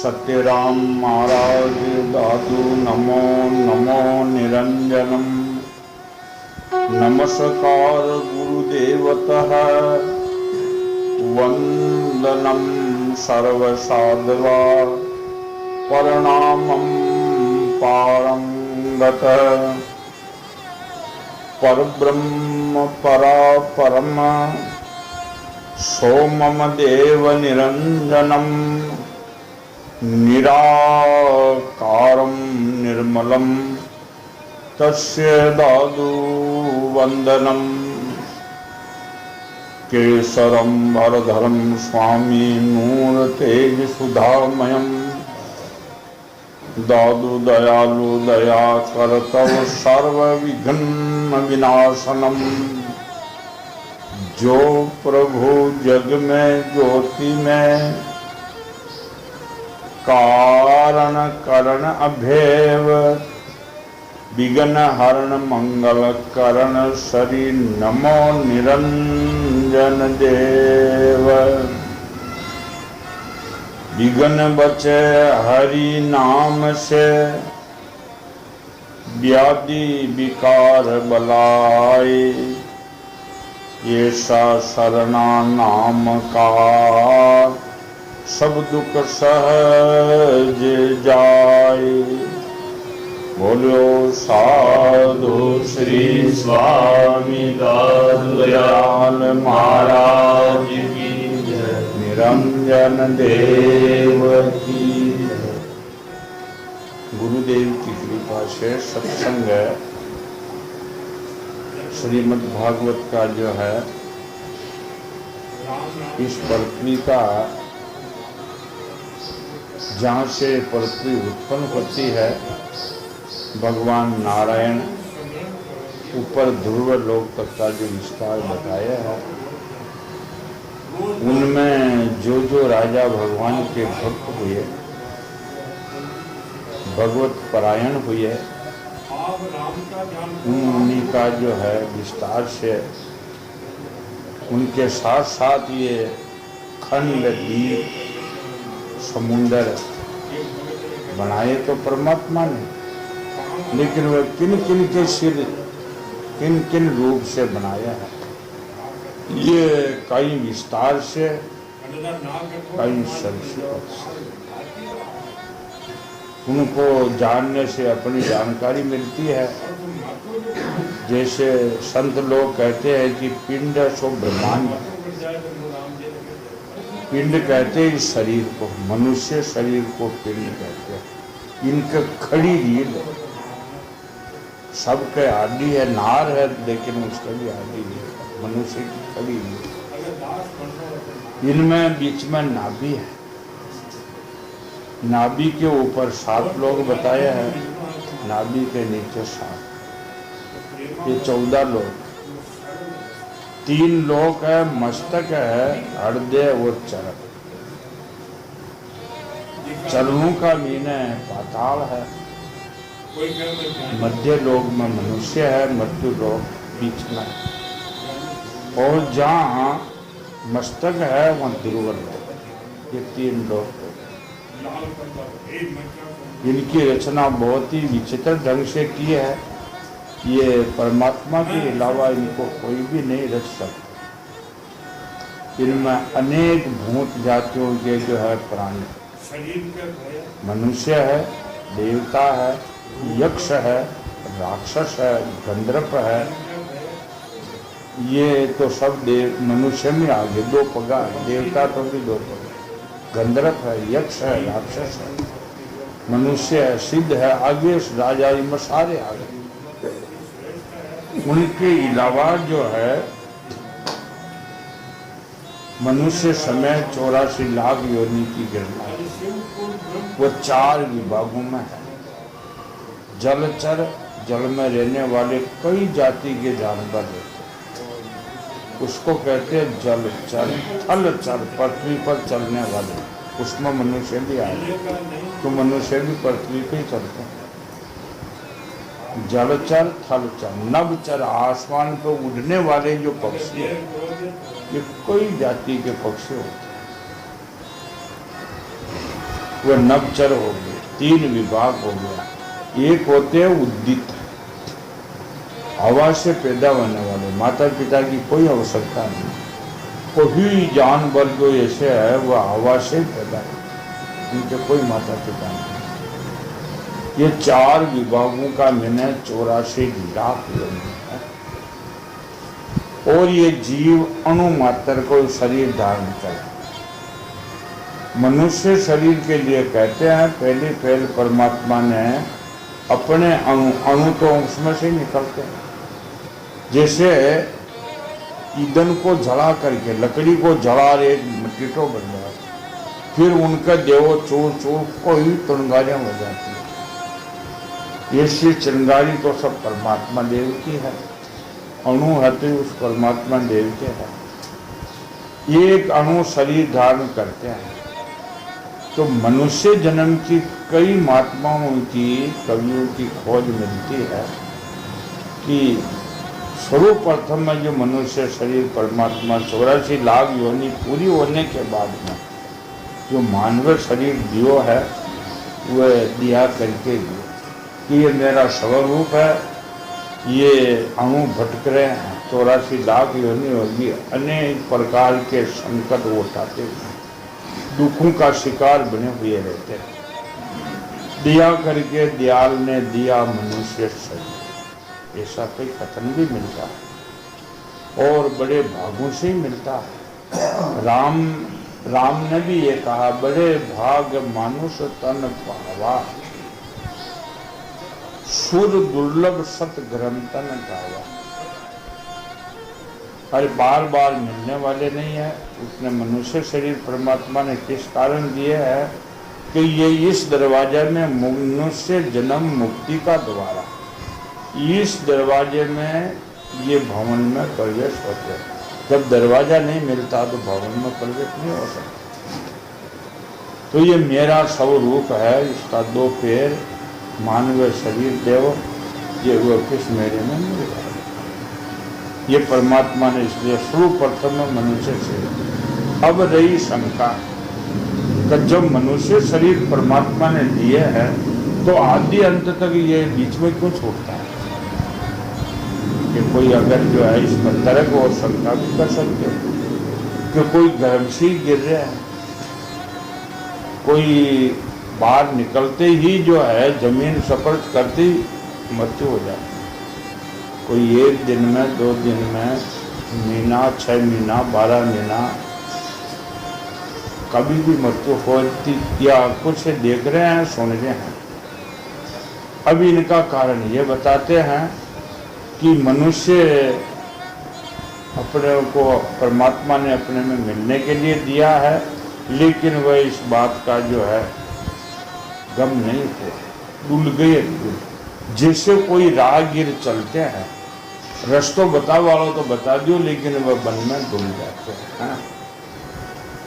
सत्यराम महाराज दादू नमो नमो निरंजनम। नमस्कार गुरुदेवतः वंदनम सर्वसाधवा प्रणामं पारंगत परब्रह्म परापरम सोमम देव निरंजनम निराकारं निर्मलं तस्य दादु वंदनम। केसरं वरधरं स्वामी नूर तेज सुधामयं दादु दयालु दया कर तव सर्व विघ्न विनाशनम। जो प्रभु जग में ज्योति में कारण करण अभेव विघ्न हरण मंगल करण सरी नमो निरंजन देव। विघ्न बचे हरि नाम से व्याधि विकार बलाए। ये शरणा नाम का सब दुख सहज जाए। बोलो साधु श्री स्वामी दयाल महाराज की जय। निरंजन देव की जय। गुरुदेव की कृपा से सत्संग श्रीमद् भागवत का जो है इस पृथ्वी का जहाँ से पृथ्वी उत्पन्न होती है भगवान नारायण ऊपर ध्रुव लोक तक का जो विस्तार बताया है उनमें जो जो राजा भगवान के भक्त हुए भगवत परायण हुए उन्हीं का जो है विस्तार से उनके साथ साथ ये खंड द्वीप समुंदर बनाए तो परमात्मा ने, लेकिन वह किन किन के सिर किन किन रूप से बनाया है ये कई विस्तार से कई संक्षिप्त से। उनको जानने से अपनी जानकारी मिलती है। जैसे संत लोग कहते हैं कि पिंड सो ब्रह्मांड। पिंड कहते हैं इस शरीर को, मनुष्य शरीर को पिंड कहते हैं। इनके खड़ी रीढ़ सबके आदि है, नार है लेकिन उसका भी आदि है मनुष्य की खड़ी रीढ़। इनमें बीच में नाभि है, नाभि के ऊपर 7 लोग बताए हैं, नाभि के नीचे 7, ये 14 लोग। 3 लोग है, मस्तक है, हृदय और चरण। चरणों का मीने पाताल है। मध्य लोक में मनुष्य है, मृत्यु लोक बीच में, और जहाँ मस्तक है वहाँ ध्रुव लोक। ये 3 लोग इनकी रचना बहुत ही विचित्र ढंग से की है। ये परमात्मा के अलावा इनको कोई भी नहीं रच सकता। इनमें अनेक भूत जातियों के जो है प्राणी, मनुष्य है, देवता है, यक्ष है, राक्षस है, गंधर्व है। ये तो सब देव मनुष्य में आगे 2 पगा, देवता तो भी 2 पगा। गंधर्व है, यक्ष है, राक्षस है, मनुष्य है, सिद्ध है, आगे राजा में सारे आगे। उनके अलावा जो है मनुष्य समय 84 लाख योनि की गणना है। वो 4 विभागों में है। जलचर, जल में रहने वाले कई जाति के जानवर रहते हैं, उसको कहते हैं जलचर। थलचर, पृथ्वी पर चलने वाले, उसमें मनुष्य भी आए तो मनुष्य भी पृथ्वी पे चलते हैं। जलचर, थलचर, नभचर, आसमान पर उड़ने वाले जो पक्षी है ये कई जाति के पक्षी होते हैं। वह नवचर हो गए, 3 विभाग हो गया। एक होते हैं उद्दित, हवा से पैदा होने वाले, माता पिता की कोई आवश्यकता नहीं। कोई जानवर जो ऐसे है वह हवा से पैदा है, उनके कोई माता पिता नहीं। ये 4 विभागों का मैंने 84 लाख योनि है। और ये जीव अणुमात्र को शरीर धारण करे। मनुष्य शरीर के लिए कहते हैं पहले परमात्मा ने अपने अणु तो उसमें से निकलते हैं। जैसे ईंधन को जला करके, लकड़ी को जला एक टीटो बन जाए, फिर उनका देवो चूर चूर कोई चिंगारियां हो जाती है। ये चिंगारी तो सब परमात्मा देव की है, अणु है तो उस परमात्मा देव के है। एक अणु शरीर धारण करते हैं। तो मनुष्य जन्म की कई महात्माओं की, कवियों की खोज मिलती है कि सर्वप्रथम में जो मनुष्य शरीर परमात्मा 84 लाख योनि पूरी होने के बाद में जो मानव शरीर दियो है वह दिया करके कि ये मेरा स्वरूप है, ये अणु भटक रहे हैं, 84 लाख योनि होगी, अनेक प्रकार के संकट उठाते हुए दुखों का शिकार बने हुए रहते हैं। दिया करके दयाल ने दिया मनुष्य शरीर, ऐसा कोई कथन भी मिलता है और बड़े भागों से ही मिलता है। राम ने भी ये कहा, बड़े भाग मानुष तन पावा, सुर दुर्लभ सत ग्रम तन गावा। अरे बार बार मिलने वाले नहीं है। उसने मनुष्य शरीर परमात्मा ने किस कारण दिए है कि ये इस दरवाजे में मनुष्य जन्म मुक्ति का द्वारा, इस दरवाजे में ये भवन में प्रवेश होते हैं। जब दरवाजा नहीं मिलता तो भवन में प्रवेश नहीं हो सकता। तो ये मेरा स्वरूप है, इसका 2 पैर मानव शरीर देव, ये वो किस मेरे में मिल रहा है। ये परमात्मा ने इसलिए सर्वप्रथम मनुष्य से। अब रही शंका कि जब मनुष्य शरीर परमात्मा ने दिए है तो आदि अंत तक ये बीच में क्यों छूटता है? कि कोई अगर जो है इसमें तर्क और शंका भी कर सकते कि कोई गर्भ से ही गिर रहा है, कोई बाहर निकलते ही जो है जमीन स्पर्श करते ही मृत्यु हो जाए। कोई 1 दिन में, 2 दिन में, महीना, 6 महीना, 12 महीना, कभी भी मृत्यु होती या कुछ देख रहे हैं, सुन रहे हैं। अब इनका कारण ये बताते हैं कि मनुष्य अपने को परमात्मा ने अपने में मिलने के लिए दिया है, लेकिन वह इस बात का जो है गम नहीं थे, डूल गए। जैसे कोई राहगीर चलते हैं, रास्ता बता वालों तो बता दियो, लेकिन वह वन में डूल जाते हैं।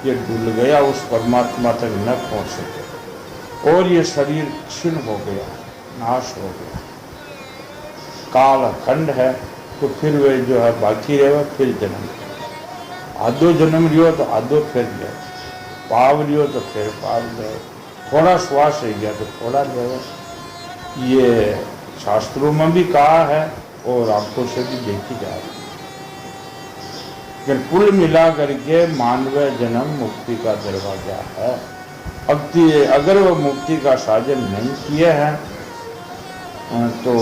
ये डूल गया, उस परमात्मा तक न पहुंच सके और ये शरीर क्षीण हो गया, नाश हो गया, काल खंड है। तो फिर वे जो है बाकी रहे, फिर जन्म, आधो जन्म लियो तो आधो फिर गए, पाव लियो तो फिर पाव गए, थोड़ा श्वास रह गया तो थोड़ा गए। ये शास्त्रों में भी कहा है और आंखों से भी देखी जा रही है। कुल मिला करके मानव जन्म मुक्ति का दरवाजा है। अगर वो मुक्ति का साधन नहीं किए हैं तो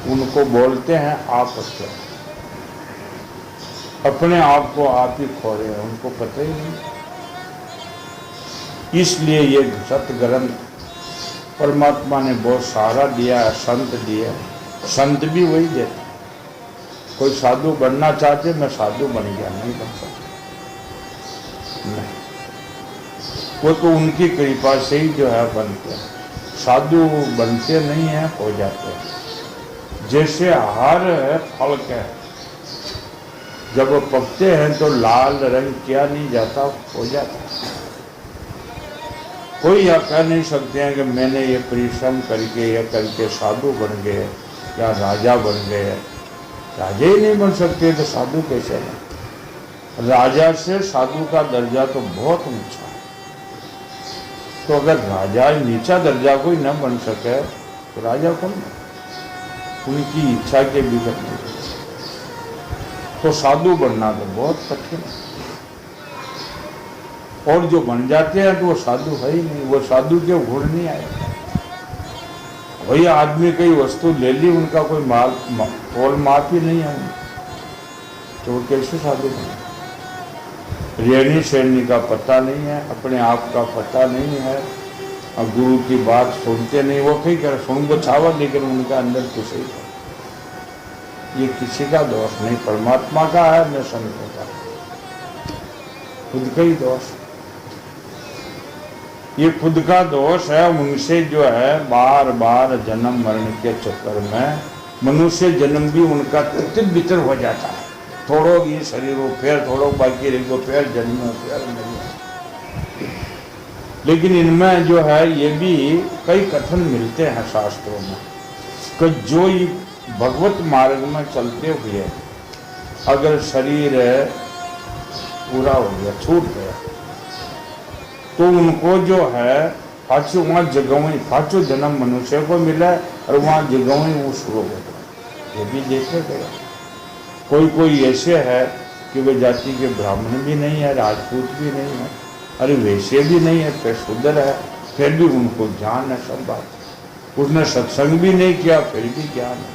उनको बोलते हैं आपत्य, अपने आप को आप ही खो रहे हैं, उनको पता ही नहीं। इसलिए ये सत ग्रंथ परमात्मा ने बहुत सहारा दिया है, संत दिए, संत भी वही देते। कोई साधु बनना चाहते, मैं साधु बन गया, नहीं बन सकता, नहीं। वो तो उनकी कृपा से ही जो है बनते हैं, साधु बनते नहीं हैं, हो जाते हैं। जैसे हर फल के जब वो पकते हैं तो लाल रंग किया नहीं जाता, हो जाता है। कोई यह कह नहीं सकते हैं कि मैंने ये परिश्रम करके या करके साधु बन गए या राजा बन गए। राजा ही नहीं बन सकते तो साधु कैसे हैं? राजा से साधु का दर्जा तो बहुत ऊंचा है। तो अगर राजा नीचा दर्जा कोई न बन सके तो राजा कौन? उनकी इच्छा के विगत नहीं। तो साधु बनना तो बहुत कठिन है, और जो बन जाते हैं तो वो साधु है ही नहीं, वो साधु के गुण नहीं आए। वही आदमी कई वस्तु ले ली, उनका कोई तोल माप ही नहीं है उनका, तो वो कैसे साधु बने? रेणी श्रेणी का पता नहीं है, अपने आप का पता नहीं है, और गुरु की बात सुनते नहीं। वो कहीं कर सुन को छावा, लेकिन उनका अंदर कुछ ही है। ये किसी का दोष नहीं, परमात्मा का है, न संतों का, खुद का ही दोष। ये खुद का दोष है। उनसे जो है बार बार जन्म मरण के चक्कर में मनुष्य जन्म भी उनका तितर बितर हो जाता है। थोड़ो ये शरीर हो, फिर थोड़ो बाकी रहो, फिर जन्म, फिर नहीं। लेकिन इनमें जो है ये भी कई कथन मिलते हैं शास्त्रों में कि जो ये भगवत मार्ग में चलते हुए अगर शरीर पूरा हो गया, छूट गया, तो उनको जो है पाछो वहाँ जगवई, पाछो जन्म मनुष्य को मिला और वहाँ जगवई वो शुरू हो गया। ये भी देखे गए। कोई कोई ऐसे है कि वे जाति के ब्राह्मण भी नहीं है, राजपूत भी नहीं है, अरे वैसे भी नहीं है, फिर शूद्र है, फिर भी उनको ज्ञान है सब बात। उसने सत्संग भी नहीं किया, फिर भी ज्ञान है,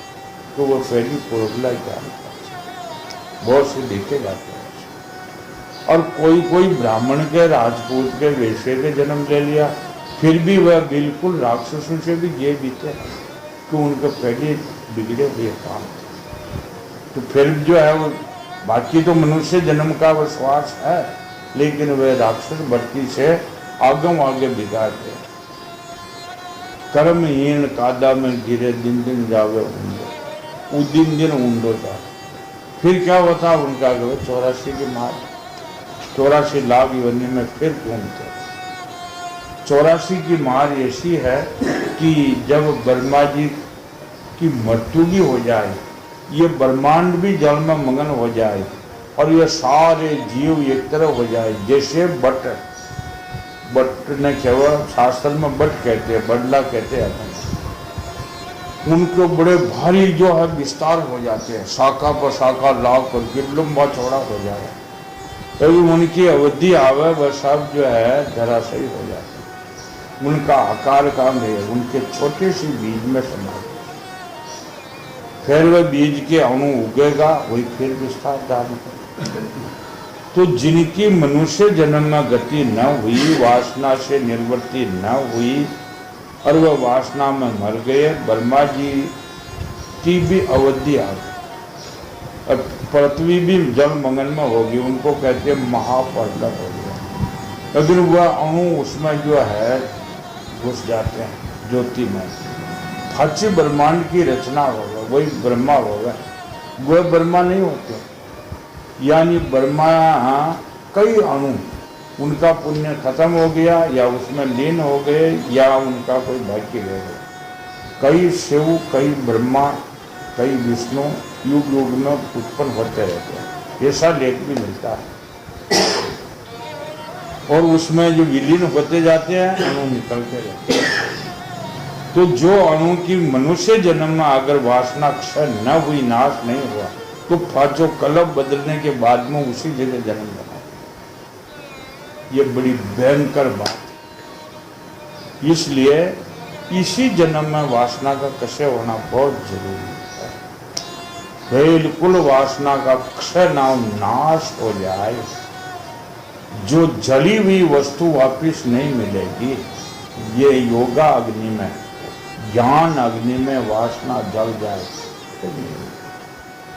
तो वो फिर भी पूर्वला ज्ञान है। बहुत से देखे जाते हैं। और कोई कोई ब्राह्मण के, राजपूत के, वैसे के जन्म ले लिया, फिर भी वह बिल्कुल राक्षसों से भी ये बीते कि उनके पहले बिगड़े हुए काम। तो फिर जो है वो बाकी तो मनुष्य जन्म का विश्वास है, लेकिन वह राक्षस भक्ति से आगे बिगाड़ते। कर्महीन कादा में गिरे, दिन दिन जावे ऊंडो, दिन दिन ऊंडो जाए। फिर क्या होता उनका? 84 की मार, 84 लाख योनि में फिर घूमते। 84 की मार ऐसी है कि जब ब्रह्मा जी की मृत्यु भी हो जाए, ये ब्रह्मांड भी जल में मगन हो जाए, और ये सारे जीव एक तरह हो जाए, जैसे बट ने क्या शास्त्र में बट कहते हैं, बडला कहते हैं, उनको बड़े भारी जो है विस्तार हो जाते हैं, शाखा पर शाखा लाभ करके लंबा चौड़ा हो जाए। तभी उनकी अवधि आवे वह सब जो है धराशायी हो जाते हैं। उनका आकार काम है, उनके छोटे सी बीज में समा, फिर वह बीज के अणु उगेगा, वही फिर विस्तार धारण करेगा। तो जिनकी मनुष्य जन्म में गति न हुई, वासना से निर्वृत्ति न हुई, और वह वासना में मर गए, ब्रह्मा जी की भी अवधि आ गई, और पृथ्वी भी जल मंगन में होगी, उनको कहते हैं महापर्वत हो गया। लेकिन वह अणु उसमें जो है घुस जाते हैं ज्योति में, अच्छी ब्रह्मांड की रचना होगा, वही ब्रह्मा होगा, वह ब्रह्मा नहीं होते। यानी ब्रह्मा कई अणु, उनका पुण्य खत्म हो गया या उसमें लीन हो गए या उनका कोई बाकी रह गया। कई शिव, कई ब्रह्मा, कई विष्णु युग युग में उत्पन्न होते रहते हैं, ऐसा लेख भी मिलता है। और उसमें जो विलीन होते जाते हैं, अणु निकलते रहते हैं। तो जो अणु की मनुष्य जन्म में अगर वासना क्षय न हुई, नाश नहीं हुआ, तो पांचों कलब बदलने के बाद में उसी जगह जन्म लेना। ये बड़ी भयंकर बात। इसलिए इसी जन्म में वासना का क्षय होना बहुत जरूरी है। बिल्कुल वासना का क्षय नाश हो जाए, जो जली हुई वस्तु वापिस नहीं मिलेगी। ये योगा अग्नि में, ज्ञान अग्नि में वासना जल जाए,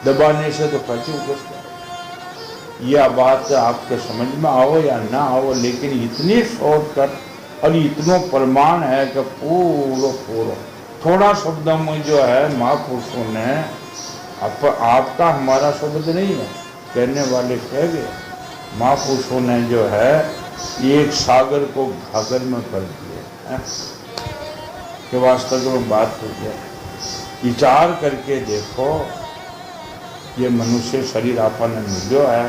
दबाने से तो कच्ची उपस्थित। यह बात आपके समझ में आओ या ना आओ, लेकिन इतनी शॉर्टकट और इतनो प्रमाण है कि पूरा थोड़ा शब्द में जो है महापुरुषों ने आपका हमारा शब्द नहीं है, कहने वाले कह गए। महापुरुषों ने जो है एक सागर को घाघर में कर दिया कि वास्तव में बात हो गया। विचार करके देखो, ये मनुष्य शरीर आपन मिलो है,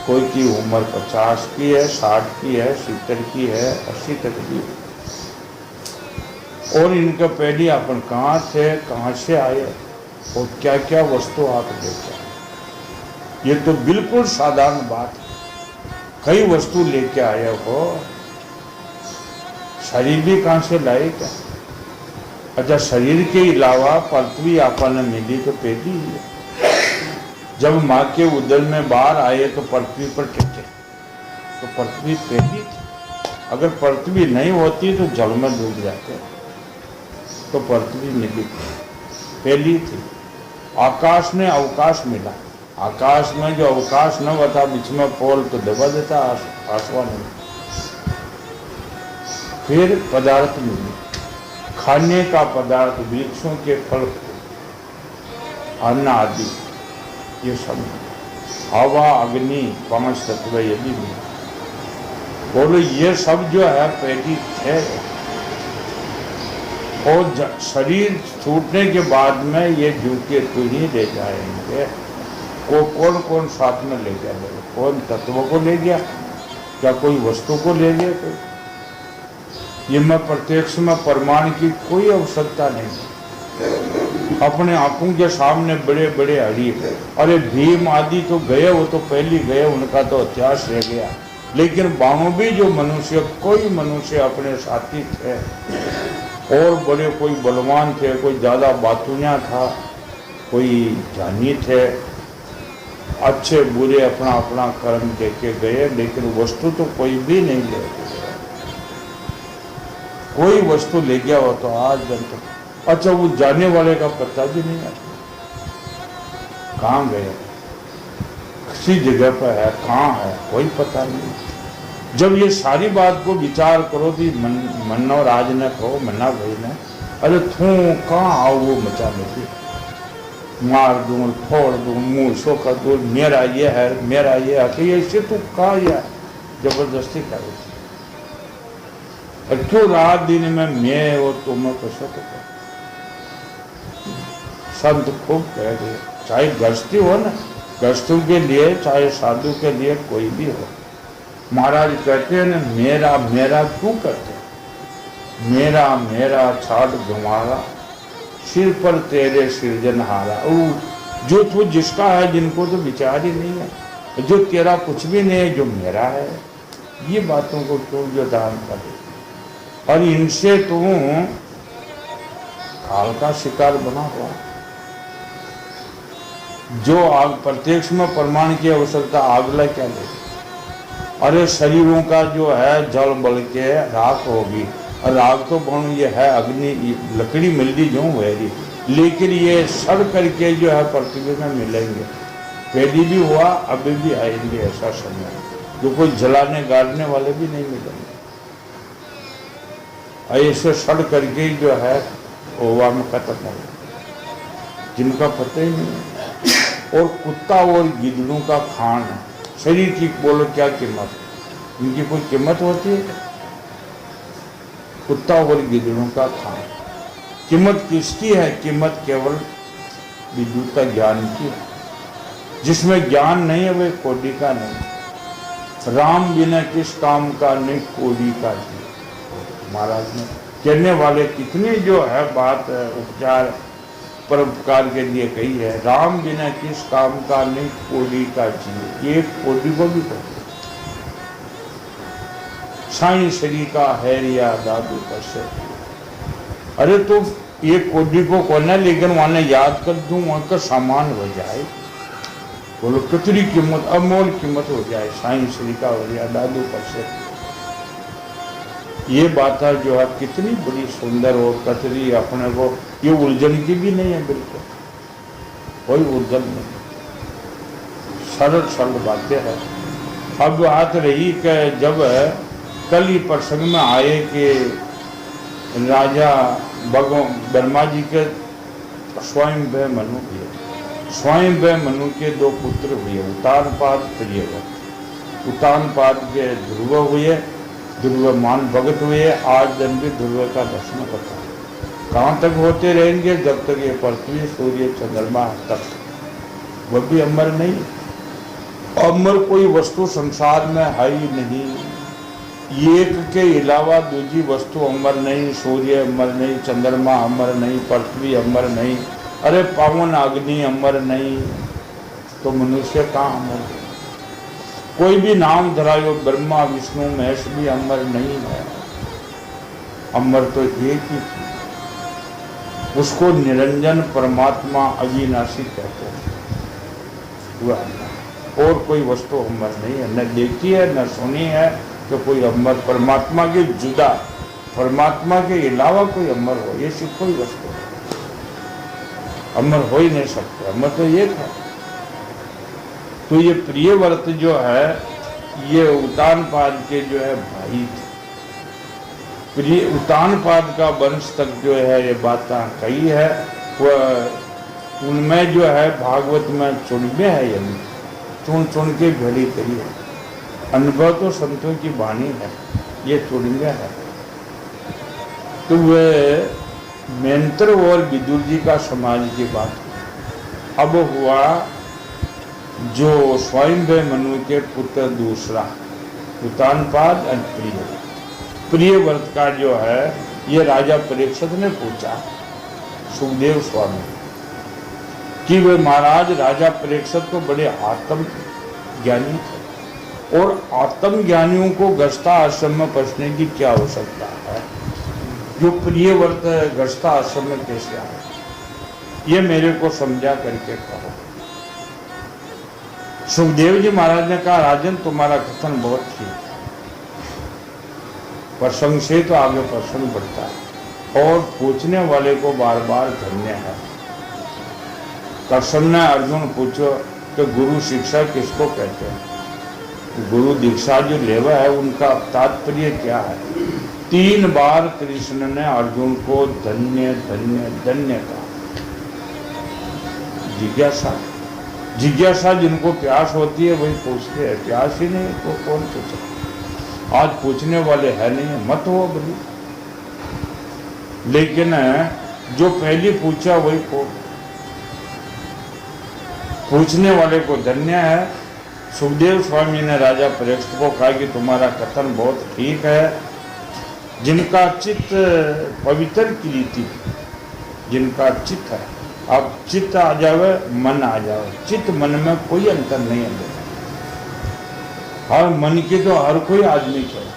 कोई की उम्र 50 की है, 60 की है, 70 की है, 80 तक की है। और इनके पहले अपन कहाँ थे, कहाँ से आए और क्या क्या वस्तु आप लेके आए। ये तो बिल्कुल साधारण बात है। कई वस्तु लेके आए हो, शरीर भी कहाँ से लाए क्या? अच्छा, शरीर के अलावा पृथ्वी आपन मिली तो पहली है। जब माँ के उदर में बाहर आए तो पृथ्वी पर टिके, तो पृथ्वी पहली थी। अगर पृथ्वी नहीं होती तो जल में डूब जाते, तो पृथ्वी मिली थी, पहली थी। आकाश ने अवकाश मिला, आकाश में जो अवकाश न होता बीच में पोल तो दबा देता आसमान में। फिर पदार्थ मिले, खाने का पदार्थ, वृक्षों के फल, अन्न आदि, ये सब। हवा, अग्नि, 5 तत्व यदि मिले, बोलो ये सब जो है पहली थे। और शरीर छूटने के बाद में ये झूठे तू ही ले जाएंगे। कौन कौन साथ में ले गया? कौन तत्वों को ले गया? क्या कोई वस्तु को ले गया? कोई ये मैं प्रत्यक्ष में प्रमाण की कोई आवश्यकता नहीं। अपने आंखों के सामने बड़े बड़े हरी, अरे भीम आदि तो गए, वो तो पहले गए, उनका तो इतिहास रह गया। लेकिन बाहों भी जो मनुष्य, कोई मनुष्य अपने साथी थे और बड़े, कोई बलवान थे, कोई ज़्यादा बातूनिया था, कोई ज्ञानी थे, अच्छे बुरे अपना अपना कर्म देके गए। लेकिन वस्तु तो कोई भी नहीं ले गया। कोई वस्तु ले गया हो तो आज दिन तक, अच्छा वो जाने वाले का पता भी नहीं आता कहाँ गए, किसी जगह पर है, कहाँ है, कोई पता नहीं। जब ये सारी बात को विचार करो कि मन्नो राज ने कहो, मन्ना भाई ने, अरे थू कहाँ आओ वो मचा लेती, मार दूँ, फोड़ दूँ, मुँह सो कर दूँ, मेरा ये है, मेरा ये है, कि ऐसे तो कहा या जबरदस्ती कर रही थी। और क्यों रात दिन में मैं और तुम कैसे तो कर। संत खूब कह रहे, चाहे गृहस्थी हो ना, गृहस्थों के लिए, चाहे साधु के लिए, कोई भी हो, महाराज कहते हैं ना, मेरा मेरा क्यों करते? मेरा मेरा छाड़ तुम्हारा, सिर पर तेरे सृजनहारा। जो तू जिसका है, जिनको तो विचार ही नहीं है, जो तेरा कुछ भी नहीं है, जो मेरा है, ये बातों को क्यों जो दान करे। और इनसे तू काल का शिकार बना हुआ। जो आग प्रत्यक्ष में प्रमाण की आवश्यकता, आगला क्या ले? अरे शरीरों का जो है जल बल के राख होगी, और राग तो बन ये है अग्नि, लकड़ी मिल रही जो वही, लेकिन ये सड़ करके जो है पृथ्वी में मिलेंगे। पहले भी हुआ, अभी भी आएंगे ऐसा समय, जो कोई जलाने गाड़ने वाले भी नहीं मिलेंगे। ऐसे सड़ करके जो है ओवा में खत्म हो, जिनका पता ही नहीं है। और कुत्ता और गिद्धड़ों का खान, शरीर की बोलो क्या कीमत, इनकी कोई कीमत होती है? कुत्ता और गिद्धड़ों का खान, कीमत किसकी है? कीमत केवल विद्युता ज्ञान की है। जिसमें ज्ञान नहीं है वह कोड़ी का नहीं। राम बिना किस काम का नहीं, कोड़ी का जी। महाराज ने कहने वाले कितनी जो है बात उपचार परोपकार के लिए कही है। राम बिना किस काम का नहीं, कोड़ी का जी। ये कोड़ी को भी कहते साईं श्री का है या दादू कैसे। अरे तो ये कोडी को कोना, लेकिन वहां याद कर दूं, वहां का सामान हो जाए, बोलो कितनी कीमत, अमोल कीमत हो जाए, साईं श्री का हो या दादू कैसे। ये बात है जो है कितनी बड़ी सुंदर और कतरी, अपने को ये उलझन की भी नहीं है, बिल्कुल कोई उलझन नहीं, सरल सरल बातें है। अब बात रही कि जब कल ही प्रसंग में आए कि राजा ब्रह्मा जी के स्वयं मनु हुए, स्वयं मनु के 2 पुत्र हुए, उतानपाद प्रियव्रत। उतानपाद के ध्रुव हुए, ध्रुव मान भगत हुए। आज दिन भी ध्रुव का दर्शन होता है। कहाँ तक होते रहेंगे? जब तक ये पृथ्वी सूर्य चंद्रमा तक, वह भी अमर नहीं। अमर कोई वस्तु संसार में है ही नहीं। एक के अलावा दूसरी वस्तु अमर नहीं, सूर्य अमर नहीं, चंद्रमा अमर नहीं, पृथ्वी अमर नहीं, अरे पावन अग्नि अमर नहीं, तो मनुष्य कहाँ अमर है? कोई भी नाम धरायो, ब्रह्मा विष्णु महेश भी अमर नहीं है। अमर तो एक ही थी, उसको निरंजन परमात्मा अविनाशी कहते हैं, वह और कोई वस्तु अमर नहीं है, न देखी है न सुनी है तो कोई अमर परमात्मा के जुदा, परमात्मा के अलावा कोई अमर हो, ये सिर्फ कोई वस्तु है, अमर हो ही नहीं सकते, अमर तो एक है। तो ये प्रिय व्रत जो है ये उतानपाद के जो है भाई थे। प्रिय उतानपाद का वंश तक जो है ये बातें कही है, वह उनमें जो है भागवत में चुनमे है, ये चुन चुन के भली कही है। अनुभव तो संतों की वाणी है, ये चुनमे है। तो वह मेंत्र और विदुर जी का समाज की बात है। अब हुआ जो स्वयंभव मनु के पुत्र दूसरा उतानपाद और प्रिय व्रत का जो है ये राजा परीक्षित ने पूछा सुखदेव स्वामी कि वे महाराज राजा परीक्षित तो बड़े आत्म ज्ञानी थे और आत्म ज्ञानियों को गस्ता आश्रम में पहुंचने की क्या आवश्यकता है, जो प्रिय व्रत गस्ता आश्रम में कैसे आए, ये मेरे को समझा करके कहो। सुखदेव जी महाराज ने कहा राजन तुम्हारा कथन बहुत ठीक है, प्रसंग से तो आगे प्रसंग बढ़ता है और पूछने वाले को बार बार धन्य है। कृष्ण ने अर्जुन पूछो कि गुरु शिक्षा किसको कहते हैं, गुरु दीक्षा जो लेवा है उनका तात्पर्य क्या है। 3 बार कृष्ण ने अर्जुन को धन्य धन्य धन्य कहा। जिज्ञासा जिनको प्यास होती है वही पूछते हैं, प्यास ही नहीं तो कौन पूछे। आज पूछने वाले है नहीं, मत हो बली, लेकिन जो पहले पूछा वही पूछने वाले को धन्य है। सुखदेव स्वामी ने राजा परीक्षित को कहा कि तुम्हारा कथन बहुत ठीक है। जिनका चित्त पवित्र की रीति, जिनका चित्त है, अब चित्त आ जावे मन आ जावे, चित्त मन में कोई अंतर नहीं है। हर मन की तो हर कोई आदमी कहे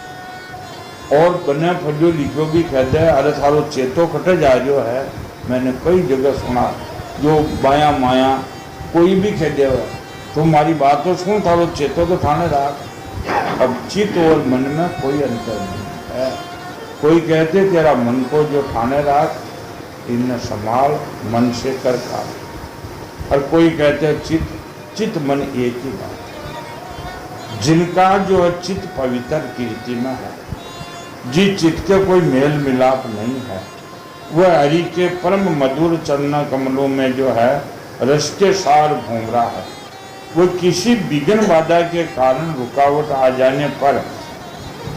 और बने फजो लिखो भी कहते हैं अरे थारो चेतो खटे जा जो है। मैंने कई जगह सुना जो बाया माया कोई भी कह दे तुम्हारी बात तो सुन, थारो चेतो तो ठाने राख। अब चित्त और मन में कोई अंतर नहीं है। कोई कहते तेरा मन को जो ठाने राख, इन संभाल मन से कर काम, और कोई कहते चित्त मन एक ही बात। जिनका जो चित्त पवित्र कीर्ति में है, जिस चित्त के कोई मेल मिलाप नहीं है, वह हरि के परम मधुर चरण कमलों में जो है रस के सार घूम रहा है। वो किसी विघ्न बाधा के कारण रुकावट आ जाने पर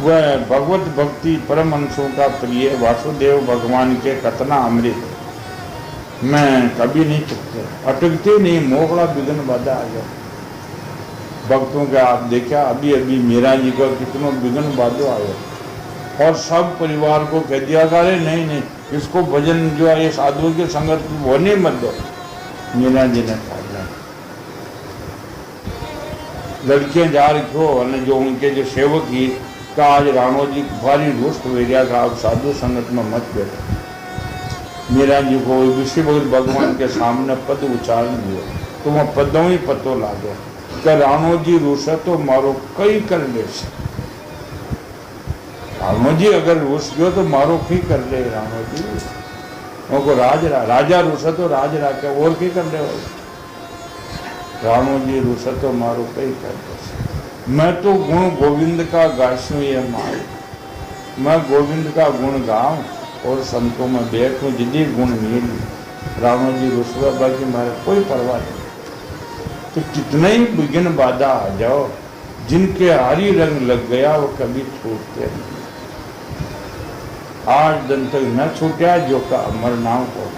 वह भगवत भक्ति परम अंशों का प्रिय वासुदेव भगवान के कतना अमृत मैं कभी नहीं चुकते, अटकते नहीं, मोहड़ा विघ्न बाधा आ जाए। भक्तों के आप देखा अभी अभी मीरा जी का कितना विघ्न बाधा आया और सब परिवार को कह दिया अरे नहीं नहीं इसको भजन जो है ये साधुओं के संगत होने मत दो। मीरा जी ने कहा लड़कियां जा रही हो और जो उनके जो सेवक ही का आज राणो जी भारी रुष्ट हो गया था, आप साधु संगत में मत बैठो। मीरा जी को विष्णु भगवान के सामने पद उच्चारण दियो तो वह पदों ही पतो ला दो कि राणो जी रूसा तो मारो कई कर ले। राणो जी अगर रूस गयो तो मारो कई कर ले। राणो जी उनको राजा रूसा तो राज राके और कई कर ले। राणो जी रूसा तो मारो कई कर ले। मैं तो गुण गोविंद का गाशू ये मार, मैं गोविंद का गुण गाऊं और संतों में बैठूं जिदी गुण मिल। राणो जी रूसवा बाकी मारे कोई परवाह नहीं। तो कितना ही विघ्न बाधा आ जाओ, जिनके हरी रंग लग गया वो कभी छूटते नहीं। आज दिन तक न छूटा जो का अमर नाम को,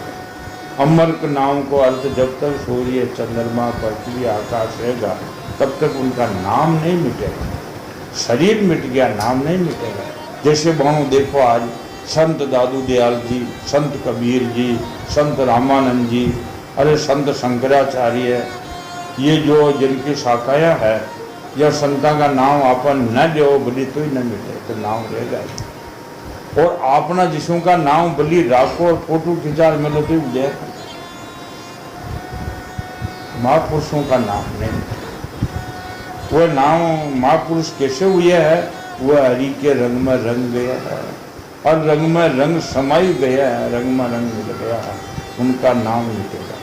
अमर के नाम को अर्थ जब तक सूर्य चंद्रमा पृथ्वी आकाश रहेगा तब तक उनका नाम नहीं मिटेगा। शरीर मिट गया, नाम नहीं मिटेगा। जैसे बाणु देखो आज संत दादू दयाल जी, संत कबीर जी, संत रामानंद जी, अरे संत शंकराचार्य, ये जो जिनकी शाखाएं है, या संता का नाम अपन न लो बलि तो ही न मिटे, तो नाम रहेगा। और अपना जिसों का नाम बलि राखो और फोटो खिंचा मिलो तो दे, महापुरुषों का नाम नहीं। वह नाम महापुरुष कैसे हुए है, वह हरि के रंग में रंग गया है, और रंग में रंग समाई गया है, रंग में रंग मिल गया है, उनका नाम मिटेगा।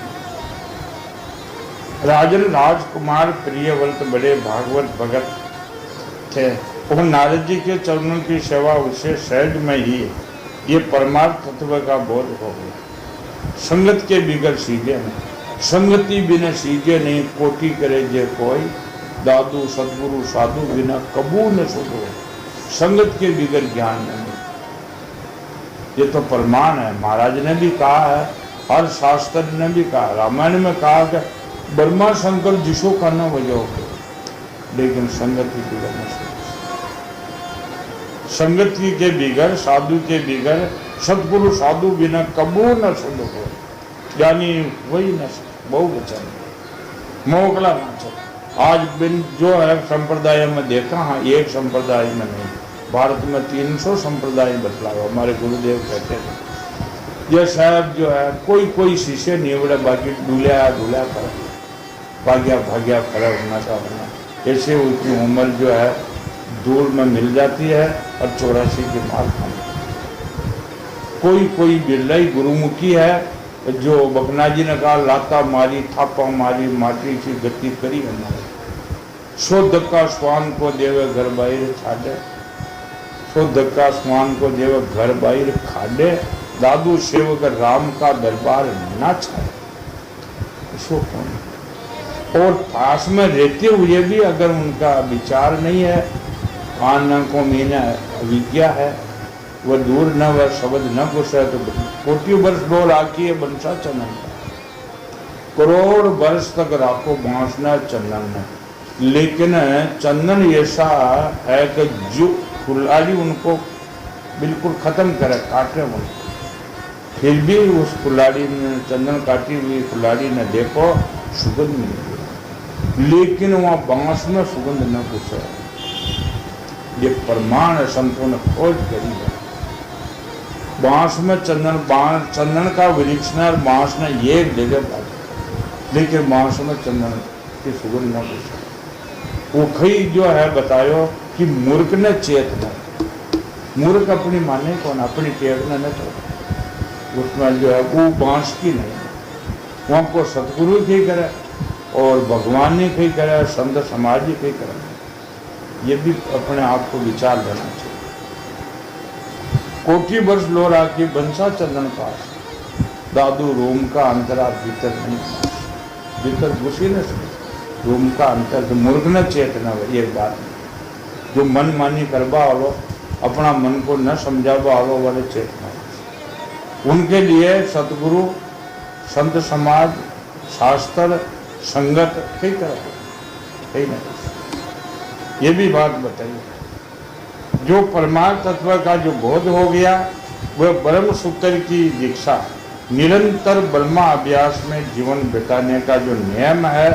राजन राजकुमार प्रियव्रत बड़े भागवत भगत थे, और नारद जी के चरणों की सेवा उसे सहज में ही ये परमार्थ तत्व का बोध हो गया। संगत के बिगड़ सीधे नहीं, संगति बिना सीधे नहीं, कोटि करे जे कोई, दादू सदगुरु साधु बिना कबू न सुधो, संगत के बिगड़ ज्ञान नहीं। ये तो प्रमाण है, महाराज ने भी कहा है, हर शास्त्र ने भी कहा, रामायण में कहा कि ब्रह्मा शंकर जिसो का न वजह, लेकिन संगति बिगड़ न, संगति के बिगड़, साधु के बिगड़, सदगुरु साधु बिना कबू न सुधो, यानी वही न बहुवचन मोगला नाचो। आज बिन जो है संप्रदाय में देखा, हाँ एक संप्रदाय में नहीं, भारत में 300 संप्रदाय बतलाओ। हमारे गुरुदेव कहते थे ये साहब जो है कोई कोई शीशे नहीं बड़े, बाकी डूलिया डूलिया कर भाग्या भाग्या खड़ा होना का होना। ऐसे उनकी उम्र जो है दूर में मिल जाती है और 84 की मार खानी। कोई कोई बिरला ही गुरुमुखी है, जो बकना जी ने कहा लाता मारी थापा मारी माटी की गति करी हमारे, सो धक्का स्वान को देवे घर बाहर छाड़े, सो धक्का स्वान को देवे घर बाहर खाड़े, दादू सेवक राम का दरबार ना छाड़े। सो कौन? और पास में रहते हुए भी अगर उनका विचार नहीं है, आन को मीना अविज्ञा है, वह दूर न वह शब्द न घुसे, तो कोटि वर्ष डोल आकी है बंसा चंदन, करोड़ वर्ष तक राखो बांसना चंदन में। लेकिन चंदन ऐसा है कि जो कुल्हाड़ी उनको बिल्कुल खत्म करे, काटे उनको, फिर भी उस कुल्हाड़ी में चंदन काटी हुई कुल्हाड़ी ने देखो सुगंध मिलेगी, लेकिन वहाँ बांस में सुगंध न घुसे। ये प्रमाण संतों ने खोज करी है। बांस में चंदन, बांस चंदन का वृक्ष ने और बांस ने एक जगह पाया, लेकिन बांस में चंदन की सुगंध न घुसे। वो खई जो है बतायो कि मूर्ख ने चेतना, मूर्ख अपनी माने कौन, अपनी चेतना न तो उसमें जो है वो बांस की नहीं, वहाँ को सतगुरु ही करे और भगवान ने कहीं करे, संत समाज ही कहीं करे। ये भी अपने आप को विचार लेना चाहिए। कोटि वर्ष लोरा की बंसा चंदन पास, दादू रोम का अंतरा भीतर नहीं, भीतर घुसी न सके, रोम का अंतर तो मूर्ख न चेतना। ये बात जो मन मानी करवा वालो, अपना मन को न समझावा वालो वाले चेतना, उनके लिए सतगुरु संत समाज शास्त्र संगत कई तरह कहीं नहीं। ये भी बात बताइए, जो परमार्थ तत्व का जो बोध हो गया, वह ब्रह्म सूत्र की दीक्षा, निरंतर ब्रह्मा अभ्यास में जीवन बिताने का जो नियम है,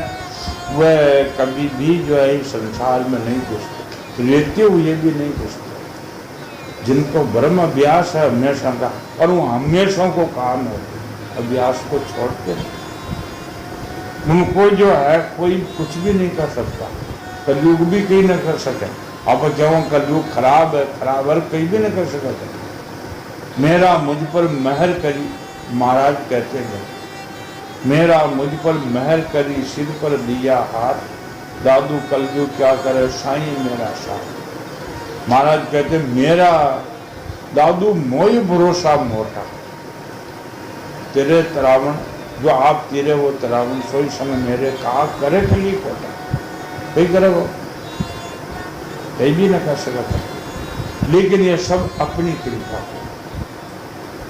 वह कभी भी जो है संसार में नहीं घुसते, लेते हुए भी नहीं घुसते। जिनको ब्रह्म अभ्यास है हमेशा का, और वो हमेशा को काम है, अभ्यास को छोड़ते नहीं। उनको जो है कोई कुछ भी नहीं कर सकता, कलयुग भी कहीं न कर सके। अब क्यों कलयुग खराब है, खराब है, कहीं भी न कर सके। मेरा मुझ पर मेहर करी, महाराज कहते हैं, मेरा मुझ पर मेहर करी, सिर पर दिया हाथ, दादू कलयुग क्या करे साईं मेरा साथ। महाराज कहते मेरा दादू मोई भरोसा मोटा, तेरे तरावण जो आप तेरे वो तरावण सोई समय मेरे कहा करे कली कोटा, कहीं करे वो कहीं भी न कर सकता। लेकिन ये सब अपनी कृपा।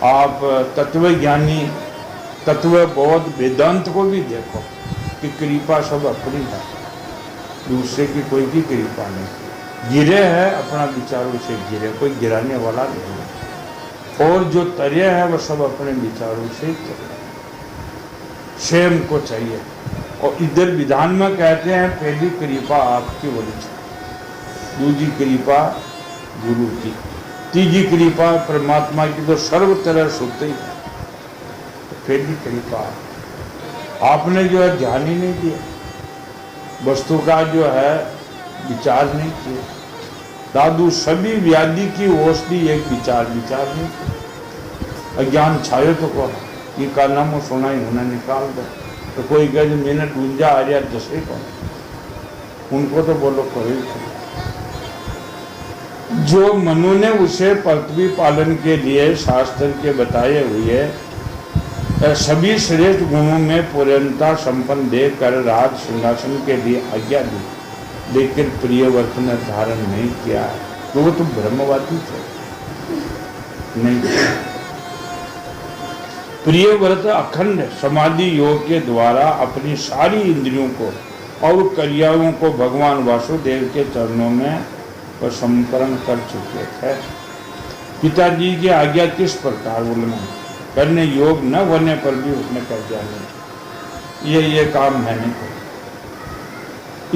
आप तत्व ज्ञानी, तत्व बोध वेदांत को भी देखो कि कृपा सब अपनी है, दूसरे की कोई भी कृपा नहीं। गिरे हैं अपना विचारों से गिरे, कोई गिराने वाला नहीं। और जो तरे हैं वह सब अपने विचारों से तरे, स्वयं को चाहिए। और इधर विधान में कहते हैं पहली कृपा आपकी होनी चाहिए, दूसरी कृपा गुरु की, तीसरी कृपा परमात्मा की, तो सर्व तरह सुनते ही है। तो पहली कृपा आपने जो है ध्यान ही नहीं दिया, वस्तु का जो है विचार नहीं किया। दादू सभी व्याधि की औषधि एक विचार नहीं किया। अज्ञान छायो तो को ये का नाम सुनाई उन्हें निकाल दो, तो कोई कहे मैंने ढूंढा आ रहा जैसे कौन, उनको तो बोलो कोई। जो मनु ने उसे पृथ्वी पालन के लिए शास्त्र के बताए हुए सभी श्रेष्ठ गुणों में पूर्णता संपन्न देकर राज सिंहासन के लिए आज्ञा दी, लेकिन प्रियव्रत ने धारण नहीं किया है, तो वो तो ब्रह्मवादी थे नहीं। प्रियव्रत अखंड समाधि योग के द्वारा अपनी सारी इंद्रियों को और क्रियाओं को भगवान वासुदेव के चरणों में वह समर्पण कर चुके थे। पिताजी की आज्ञा किस प्रकार उल्लंघन करने योग न होने पर भी उसने कर दिया नहीं, ये काम है नहीं।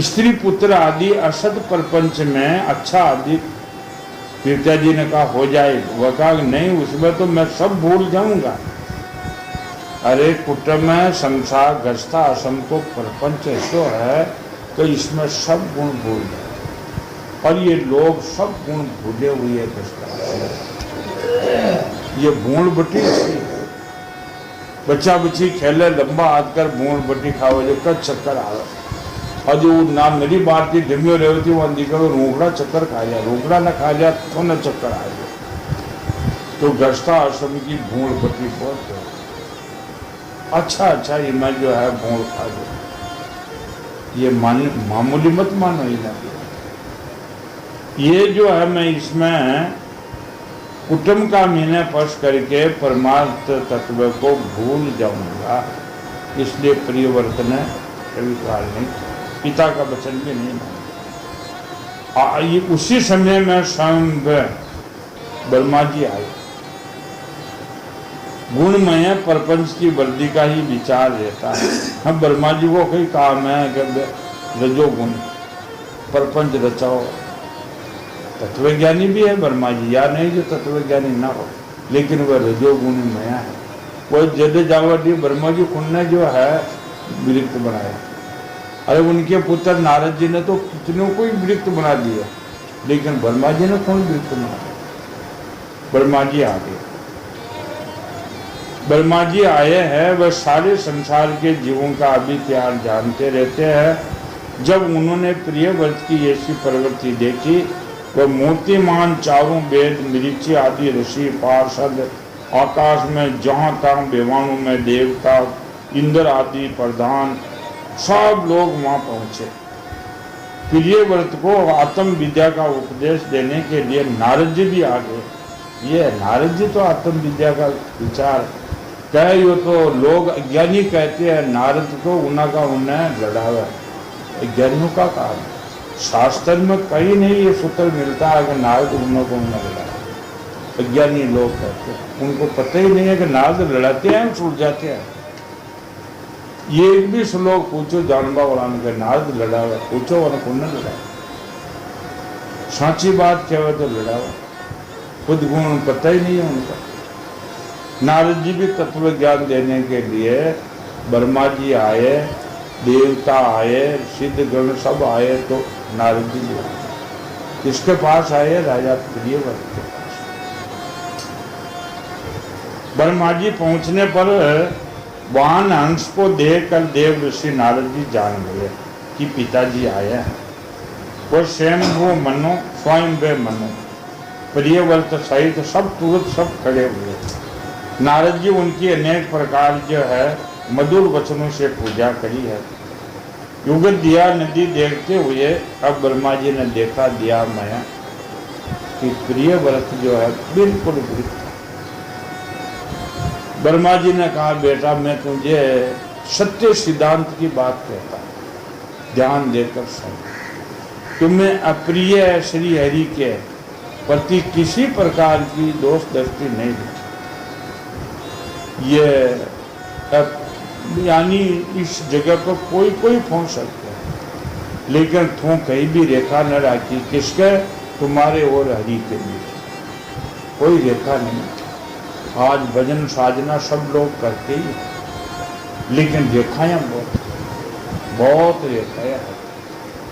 स्त्री पुत्र आदि असत प्रपंच में अच्छा आदि पिताजी ने कहा हो जाए, वह कहा नहीं उसमें तो मैं सब भूल जाऊंगा। अरे कुटुंब में संसार गृहस्था आश्रम को प्रपंच ऐसा है तो इसमें सब गुण भूल जाए, और ये लोग सब गुण भूले हुए ये भूल बटी बच्चा बच्ची खेले लंबा हाथ कर भूल बटी खाओ जो कद चक्कर आवे, और जो ना मेरी बात की डिम्यो रही थी वो निकलो रोकड़ा चक्कर खा लिया, रोकड़ा ना खा लिया तो न चक्कर आ गया। तो गृहस्था आश्रम की भूल बटी बहुत है। अच्छा ये मैं जो है भूल खा दो, ये मामूली मत मानो ही ना। ये जो है मैं इसमें कुटुंब का मैंने स्पर्श करके परमार्थ तत्व को भूल जाऊंगा, इसलिए प्रियव्रत ने स्वीकार नहीं, पिता का वचन भी नहीं माना। ये उसी समय में स्वयं ब्रह्मा जी आए। गुणमय प्रपंच की वृद्धि का ही विचार रहता है। हम ब्रह्मा जी को कोई काम है कि रजोगुण प्रपंच रचाओ, तत्वज्ञानी भी है ब्रह्मा जी, या नहीं जो तत्वज्ञानी ना हो, लेकिन वह रजोगुण मया है। वो जद जावटी ब्रह्मा जी ने जो है वृक्ष बनाया, अरे उनके पुत्र नारद जी ने तो कितनों को ही वृक्ष बना दिया, लेकिन ब्रह्मा जी ने कौन वृक्ष बनाया? ब्रह्मा जी आ गए, ब्रह्मा जी आए हैं, वह सारे संसार के जीवों का अभी प्यार जानते रहते हैं। जब उन्होंने प्रियव्रत की ऐसी प्रवृत्ति देखी, वह मूर्तिमान चारों वेद मरीचि आदि ऋषि पार्षद आकाश में जहाँ तहाँ विमानों में देवता इंद्र आदि प्रधान सब लोग वहाँ पहुँचे। प्रियव्रत को आत्म विद्या का उपदेश देने के लिए नारद जी भी आ गए। ये नारद जी तो आत्म विद्या का विचार कहे, यो तो लोग अज्ञानी कहते हैं, नारद तो उन्हें लड़ावा अज्ञानियों का काम। शास्त्र में कहीं नहीं ये सूत्र मिलता है कि नारद उन्हों को न लड़ा। अज्ञानी लोग कहते हैं, उनको पता ही नहीं है कि नारद लड़ाते हैं छूट जाते हैं। ये एक भी श्लोक पूछो जानबा वाला के नारद लड़ावा, पूछो उनको न लड़ा। साची बात कहे तो लड़ावा, खुद गुण पता ही नहीं है उनका। नारद जी भी तत्व ज्ञान देने के लिए ब्रह्मा जी आए, देवता आए, सिद्ध गण सब आए, तो नारद जी आए। किसके पास आए? राजा प्रियव्रत के पास। ब्रह्मा जी पहुंचने पर वाहन हंस को देखकर देव ऋषि नारद जी जान गए कि पिताजी आए हैं। वो स्वयं वो मनो स्वयं वे मनो प्रियव्रत सहित सब तुरंत सब खड़े हुए। नारद जी उनकी अनेक प्रकार जो है मधुर वचनों से पूजा करी है। युग दिया नदी देखते हुए अब ब्रह्मा जी ने देखा दिया माया कि प्रियव्रत जो है बिल्कुल वृत्त। ब्रह्मा जी ने कहा बेटा मैं तुझे सत्य सिद्धांत की बात कहता हूँ, ध्यान देकर सुन। तुम्हें अप्रिय श्री हरि के प्रति किसी प्रकार की दोष दृष्टि नहीं दी। ये यानी इस जगह पर कोई कोई पहुंच सकता है, लेकिन तू कहीं भी रेखा न रखी किसके, तुम्हारे और हरि के बीच कोई रेखा नहीं। आज भजन साधना सब लोग करते ही, लेकिन रेखाएं बहुत रेखाएं हैं।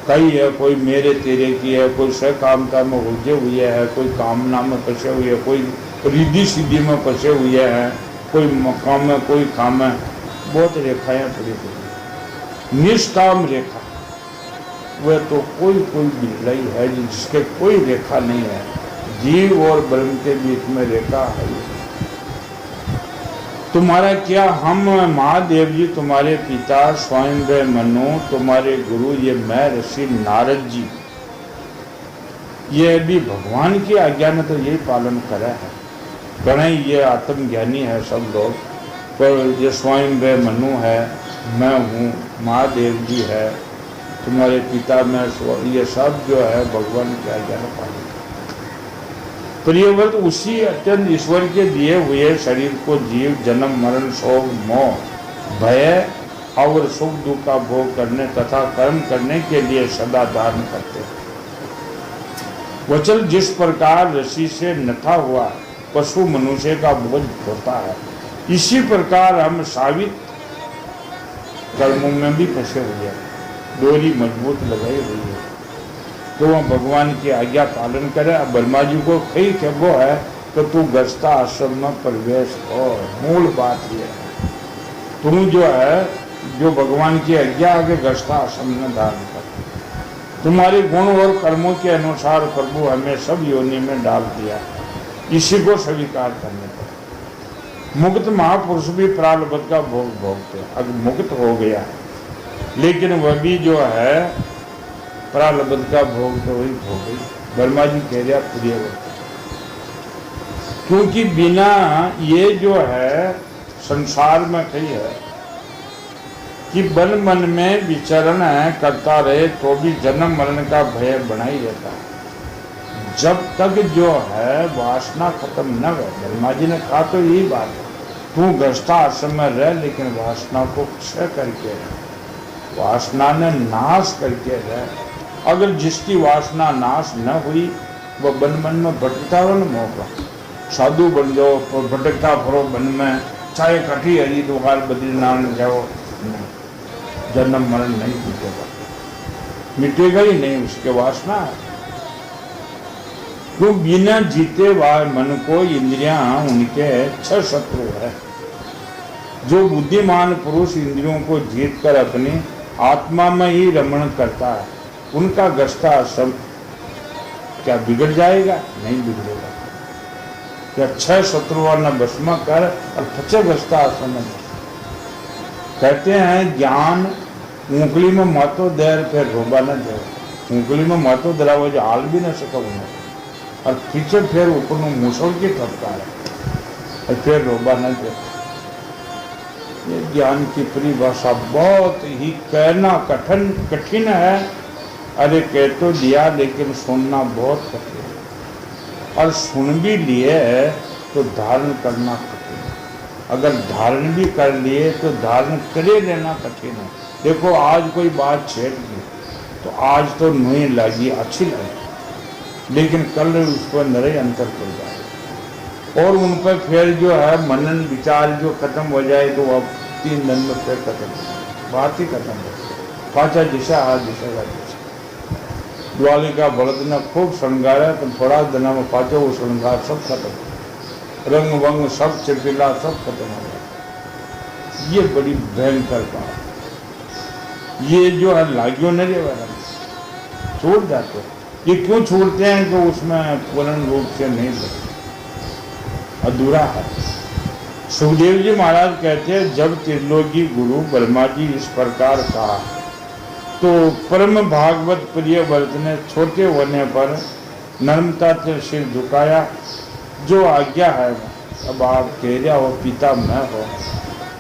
कई है, कोई मेरे तेरे की है, कोई सहकामता में उलझे हुए है, कोई कामना में फंसे हुए, कोई रिद्धि सिद्धि में फंसे हुए हैं, कोई मकाम में, कोई काम में, बहुत रेखाएं पड़ी हुई। निष्काम रेखा वह तो कोई बिल्लाई है जिसके कोई रेखा नहीं है। जीव और ब्रह्म के बीच में रेखा है। तुम्हारा क्या, हम महादेव जी तुम्हारे पिता स्वयं व मनु, तुम्हारे गुरु ये मैं ऋषि नारद जी, ये भी भगवान की आज्ञा ने तो यही पालन करा है। गणे ये आत्मज्ञानी है सब लोग, पर ये स्वयं व मनु है, मैं हूँ, महादेव जी है, तुम्हारे पिता में, ये सब जो है भगवान की आज्ञा ने पालन। प्रियव्रत उसी अत्यंत ईश्वर के दिए हुए शरीर को जीव जन्म मरण शोक मोह भय और सुख दुख का भोग करने तथा कर्म करने के लिए सदा धारण करते हैं। वचल जिस प्रकार रस्सी से नथा हुआ पशु मनुष्य का बोझ होता है, इसी प्रकार हम सावित कर्मों में भी फंसे हुए हैं। डोरी मजबूत लगाई हुई है तो वह भगवान की आज्ञा पालन करे। अब ब्रह्मा जी को कई वो है तो तू गस्ता आश्रम में प्रवेश हो। मूल बात यह है, तू जो है जो भगवान की आज्ञा आगे गस्ता आश्रम में धारण कर। तुम्हारे गुण और कर्मों के अनुसार प्रभु हमें सब योनि में डाल दिया, इसी को स्वीकार करने पर। मुक्त महापुरुष भी प्रारब्ध का भोग भोगते, अब मुक्त हो गया लेकिन वह भी जो है प्रारब्ध का भोग तो वही भोग गई। ब्रह्मा जी कह रहा प्रिय होता, क्योंकि बिना ये जो है संसार में कही है कि बन मन में विचरण करता रहे तो भी जन्म मरण का भय बना ही रहता है जब तक जो है वासना खत्म न हो। ब्रह्मा जी ने कहा तो यही बात है, तू गृहस्थ आश्रम में रह लेकिन वासना को क्षय करके रह, वासना ने नाश करके रह। अगर जिसकी वासना नाश न हुई वह बन मन में भटकता हो न मौका, साधु बन जाओ भटकता फरो बन में, चाहे कठी हरिद्वार बद्रीनाथ जाओ, जन्म मरण नहीं मिटेगा, मिटेगा ही नहीं, उसके वासना है। तो बिना जीते हुए मन को इंद्रियां उनके 6 शत्रु है। जो बुद्धिमान पुरुष इंद्रियों को जीत कर अपनी आत्मा में ही रमण करता है, उनका गृहस्थ आश्रम क्या बिगड़ जाएगा? नहीं बिगड़ेगा। क्या 6 शत्रुओं न भस्म कर और 5 गृहस्थ आश्रम में। कहते हैं ज्ञान ऊँगली में मातो देर फिर रोबा न दे, ऊँगली में मातो दराव जो हाल भी न सका उन्हें, और पीछे फिर ऊपर मुसल की ठपका है और फिर रोबा न दे। ये ज्ञान की परिभाषा बहुत ही कहना कठिन है। अरे कह तो दिया लेकिन सुनना बहुत कठिन है, और सुन भी लिए तो धारण करना कठिन है। अगर धारण भी कर लिए तो धारण करे लेना कठिन है। देखो आज कोई बात छेड़ दी तो आज तो नहीं लगी, अच्छी लगी, लेकिन कल उस पर नरे अंतर कर जाए और उन पर फिर जो है मनन विचार जो खत्म हो जाए तो अब 3 दिन में फिर खत्म, बात ही खत्म हो। पाचा दिशा हाथ दिशा का दिशा दिवाली का बड़द ने खूब श्रृंगारा तो थोड़ा दिन में पाचो वो श्रृंगार सब खत्म, रंग वंग सब चिपचिला सब खत्म हो गया। ये बड़ी भयंकर बात, ये जो है लागियों नहीं वाला छोड़ जाते। ये क्यों छोड़ते हैं कि उसमें पूर्ण रूप से नहीं लगता, अधूरा है। सुखदेव जी महाराज कहते हैं जब त्रिलोकी गुरु ब्रह्मा जी इस प्रकार कहा तो परम भागवत प्रिय व्रत ने छोटे होने पर नर्मता से सिर झुकाया। जो आज्ञा है अब आप कह रहा हो पिता मैं हो,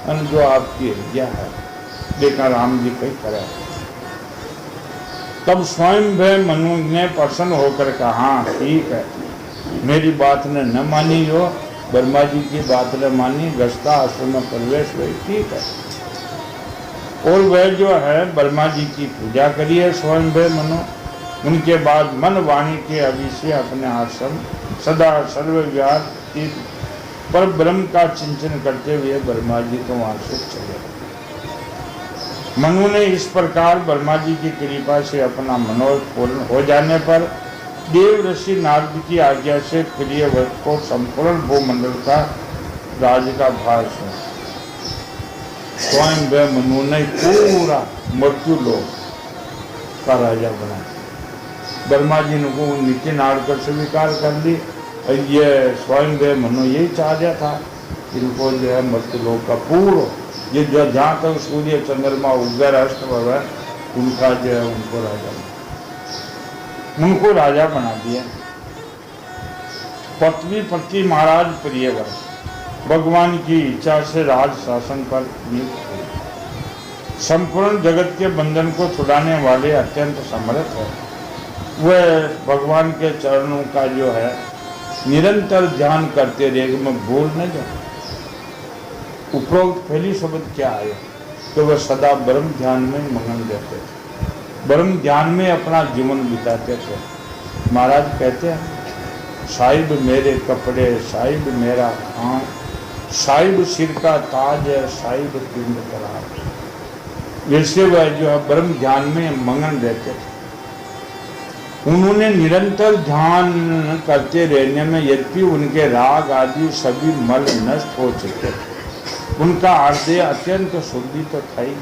और जो आपकी आज्ञा है देखा राम जी कहीं करा। तब स्वयं वे मनु ने प्रसन्न होकर कहा, हाँ ठीक है, मेरी बात ने न मानी हो, ब्रह्मा जी की बात ने मानी, गस्ता आश्रम में प्रवेश हुई, ठीक है। और वह जो है ब्रह्मा जी की पूजा करी है स्वयं वे मनु। उनके बाद मन वाणी के अभिषेक अपने आश्रम सदा सर्वव्याप पर ब्रह्म का चिंतन करते हुए ब्रह्मा जी तो वहां से चले। मनु ने इस प्रकार ब्रह्मा जी की कृपा से अपना मनोरथ पूर्ण हो जाने पर देव ऋषि नारद की आज्ञा से प्रिय व्रत को संपूर्ण भूमंडल का राज का भार सुना। स्वयं वे मनु ने पूरा मृत्यु लोक का राजा बना। ब्रह्मा जी ने को नीचे नाड़ कर स्वीकार कर ली। ये स्वयं वे मनु यही चाह रहा था, इनको जो है मृत्यु लोक का पूर्ण, ये जो जहाँ तक सूर्य चंद्रमा उग्र अस्त है उनका जो है उनको राजा बना दिया। पृथ्वी महाराज प्रियवर भगवान की इच्छा से राज शासन पर नियुक्त हुए। संपूर्ण जगत के बंधन को छुड़ाने वाले अत्यंत समर्थ है। वह भगवान के चरणों का जो है निरंतर ध्यान करते रहे। मैं भूल न जाऊं, उपरोक्त पहली शब्द क्या आया कि वह सदा ब्रह्म ध्यान में मगन रहते थे, ब्रह्म ध्यान में अपना जीवन बिताते थे। महाराज कहते हैं, साहिब मेरे कपड़े, साहिब मेरा खान, साहिब सिर का ताज है, साहिब पिंड करार। वैसे वह जो है ब्रह्म ध्यान में मगन रहते थे। उन्होंने निरंतर ध्यान करते रहने में यद्यपि उनके राग आदि सभी मल नष्ट हो चुके थे, उनका हृदय अत्यंत शुद्धि तो था ही,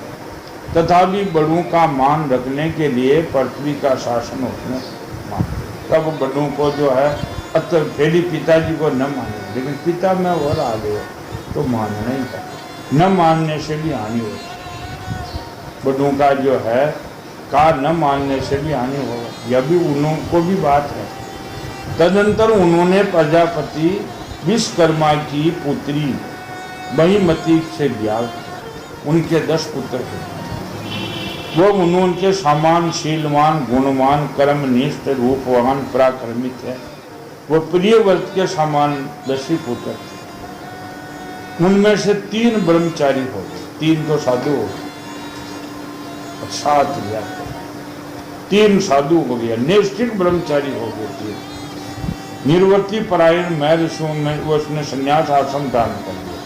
तथापि बड़ों का मान रखने के लिए पृथ्वी का शासन उसने तब बड़ों को जो है पहली पिताजी को न माने, लेकिन पिता में और आ गए तो मानना ही था, न मानने से भी हानि हो। बड़ों का जो है का न मानने से भी हानि होगा, यह भी उनको भी बात है। तदंतर उन्होंने प्रजापति विश्वकर्मा की पुत्री महिमती से ब्याह किया। उनके 10 पुत्र थे। वह उनके समान शीलवान, गुणवान, कर्मनिष्ठ, रूपवान, पराक्रमित है। वह प्रियव्रत के समान 10 पुत्र थे। उनमें से 3 ब्रह्मचारी हो गए, 3 तो साधु हो गए, 7 लिया, 3 साधु हो गया, नैष्ठिक ब्रह्मचारी हो गए 3। निर्वर्ती परायण महर्षियों में उसने संन्यास आश्रम दान कर दिया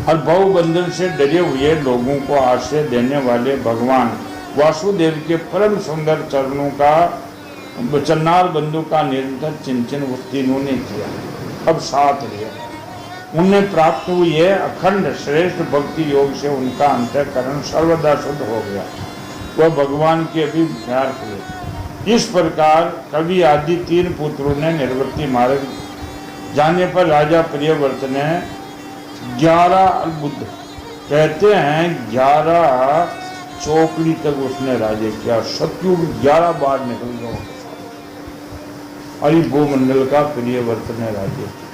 और भवबंधन से डरे हुए लोगों को आश्रय देने वाले भगवान वासुदेव के परम सुंदर चरणों का चन्नार बंधु का निरंतर चिंतन उस तीनों ने किया। अब 7 लिया। उन्हें प्राप्त हुई है अखंड श्रेष्ठ भक्ति योग से उनका अंतःकरण सर्वदा शुद्ध हो गया। वह भगवान के अभिप्राय हुए। इस प्रकार कवि आदि 3 पुत्रों ने निर्वृत्ति मार्ग जाने पर राजा प्रियव्रत ने 11 बुद्ध कहते हैं 11 चौकड़ी तक उसने राज्य किया। सतयुग 11 बार निकल गया और ये भूमंडल का प्रियव्रत ने राज्य किया।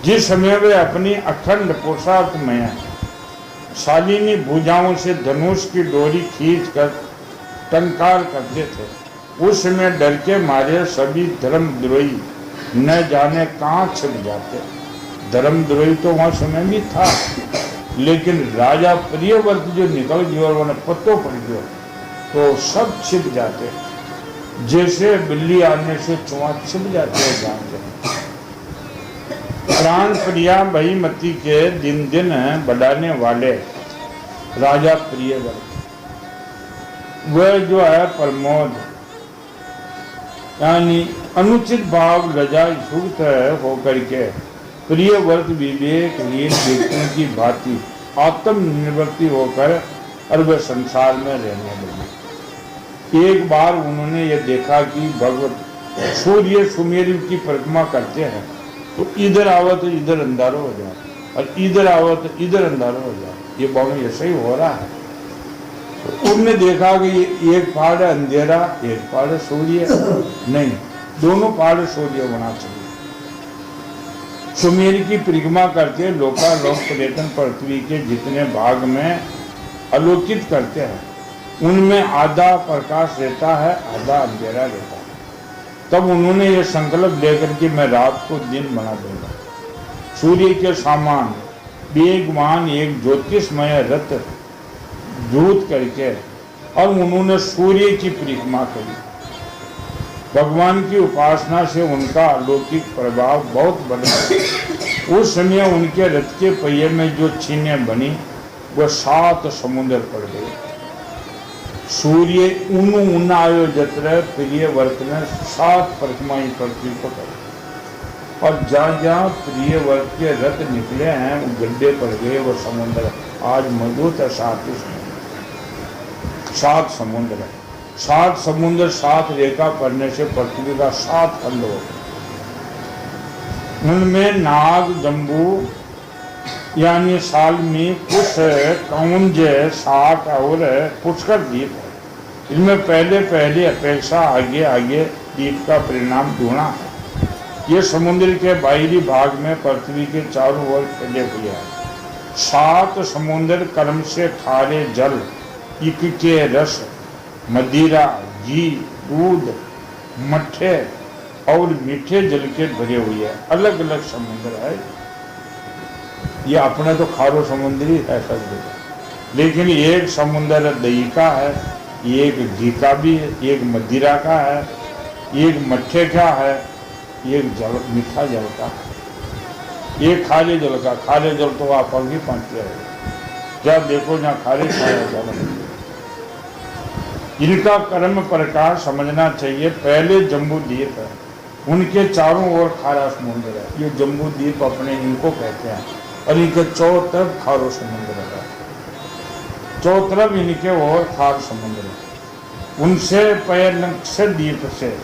जिस समय वे अपनी अखंड पोशाक में शालिनी भुजाओं से धनुष की डोरी खींचकर टंकार करते थे, उस समय डर के मारे सभी धर्मद्रोही न जाने कहाँ छिप जाते। धर्मद्रोही तो वहाँ समय भी था, लेकिन राजा प्रियव्रत जो निकल गया और उन्हें पत्तों पड़ गया तो सब छिप जाते, जैसे बिल्ली आने से चुहा छिप जाते हैं जानते। प्राण प्रिया महिमती के दिन दिन बढ़ाने वाले राजा प्रियव्रत, वह जो है प्रमोद यानी अनुचित भाव लजा युक्त होकर के प्रियव्रत विवेकहीन व्यक्तियों की भांति आत्मनिर्वृत्ति होकर और वह संसार में रहने लगे। एक बार उन्होंने ये देखा कि भगवत सूर्य सुमेरु की परिक्रमा करते हैं तो इधर आओ तो इधर अंधारा हो जाए और इधर आओ तो इधर अंधारा हो जाए, ये बहुत ऐसा ही हो रहा है। तो उनने देखा कि एक पहाड़ अंधेरा, एक पहाड़ सूर्य, नहीं, दोनों पहाड़ सूर्य होना चाहिए। सुमेर की परिक्रमा करके लोकालोक पर्यटन पृथ्वी के जितने भाग में अलोकित करते हैं उनमें आधा प्रकाश रहता है, आधा अंधेरा रहता है। तब उन्होंने ये संकल्प लेकर कि मैं रात को दिन बना दूंगा। सूर्य के समान वेगवान एक ज्योतिषमय रथ दूत करके और उन्होंने सूर्य की परिक्रमा करी। भगवान की उपासना से उनका अलौकिक प्रभाव बहुत बढ़ा। उस समय उनके रथ के पहिए में जो छीनें बनी वह 7 समुद्र पड़ गए। सूर्य उन आयो जत्र प्रिय वर्त ने 7 परिक्रमाएं पृथ्वी को करी और जहाँ जहाँ प्रिय वर्त के रथ निकले हैं वो गड्ढे पड़ गए। वो समुद्र आज मौजूद है 7 समुद्र है। 7 समुद्र 7 रेखा पड़ने से पृथ्वी का 7 खंड हो गए। उनमें नाग, जम्बू यानी सालमी, कुश, कौंज, साठ और पुष्कर द्वीप है। इनमें पहले पहले अपेक्षा आगे आगे द्वीप का परिणाम ढूंढा है। ये समुद्र के बाहरी भाग में पृथ्वी के चारों ओर फैले हुए हैं। 7 समुद्र कर्म से खारे जल, इक के रस, मदिरा, घी, दूध, मट्ठे और मीठे जल के भरे हुए हैं। अलग अलग समुद्र है। ये अपने तो खारो समुद्र ही है सब जगह, लेकिन एक समुद्र दही का है, एक घी का भी है, एक मदिरा का है, एक मट्ठे का है, एक जल मीठा जल का, एक खारे जल का। खारे जल तो आप अंगी पाते हैं, क्या देखो ना खारे खाया जल। इनका कर्म प्रकार समझना चाहिए। पहले जम्बू द्वीप है, उनके चारों ओर खारा समुद्र है। ये जम्बू द्वीप अपने इनको कहते हैं और इनके चौं तरफ खारो समुद्र है। चौं तरफ इनके और खार समुद्र है। उनसे पैरनक्ष द्वीप से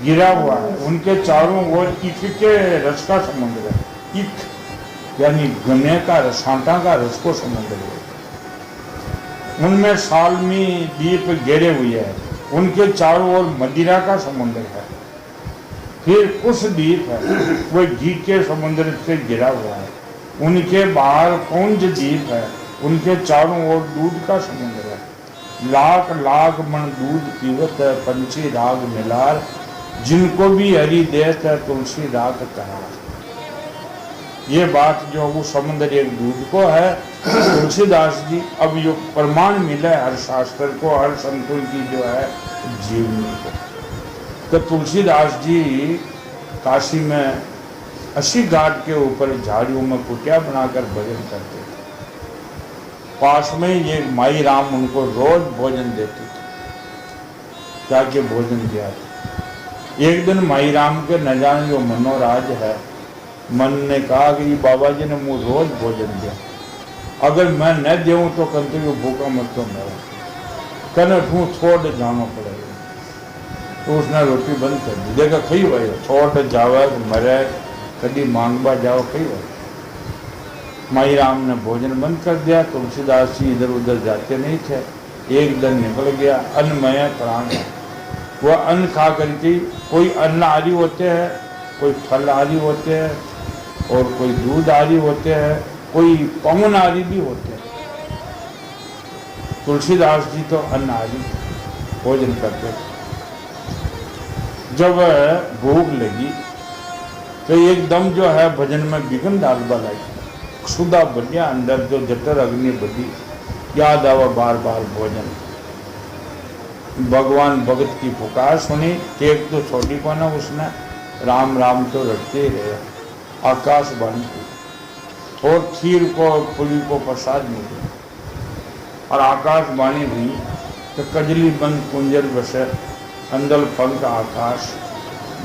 गिरा हुआ है। उनके चारों ओर इक के रस का समुद्र है। इक यानी गन्ने का रस, सांटा का रस को समुद्र है। उनमें सालमी द्वीप घेरे हुए हैं। उनके चारों ओर मदिरा का समुद्र है। फिर कुश द्वीप है, वह घी के समुद्र से घिरा हुआ है। उनके बाहर कौंज द्वीप है। उनके चारों ओर दूध का समुद्र है। लाख लाख मन दूध पीवत है पंछी राग मिलार, जिनको भी हरि देत है तुलसी राग करार। ये बात जो वो समुद्र एक दूध को है, तुलसीदास जी अब यो प्रमाण मिला है हर शास्त्र को, हर संतों की जो है जीवनी को। तो तुलसीदास जी काशी में 80 घाट के ऊपर झाड़ियों में कुटिया बनाकर भजन करते थे। पास में ये माई राम उनको रोज भोजन देती थी, जाके भोजन दिया था। एक दिन माई राम के न जाने जो मनोराज है, मन ने कहा कि बाबा जी ने मुझे रोज भोजन दिया, अगर मैं न दूँ तो कंते भूखा मत तो मेरा कने तू छोड़ जाना पड़ेगा। तो उसने रोटी बंद कर दी। देखा खी भाई छोड़ जावे मरे कभी मांगवा जाओ कई बार। माई राम ने भोजन बंद कर दिया। तुलसीदास जी इधर उधर जाते नहीं थे। एक दिन निकल गया अन्नमय प्राण। वह अन्न खा करके, कोई अन्न आदि होते हैं, कोई फल आदि होते हैं और कोई दूध आदि होते हैं, कोई पवन आदि भी होते हैं। तुलसीदास जी तो अन्न आदि भोजन करते थे। जब भूख लगी तो एकदम जो है भजन में विघ्न डालबा लगी। क्षुदा बढ़िया अंदर जो जटर अग्नि बढ़ी, याद आवा बार बार भोजन। भगवान भगत की पुकार सुनी, टेक तो छोटी को ना उसने, राम राम तो रटते ही रहे। आकाशवाणी की और खीर को पुरी को प्रसाद मिले और आकाशवाणी हुई तो कजली बंद कुंजल बसे अंदल पंख आकाश,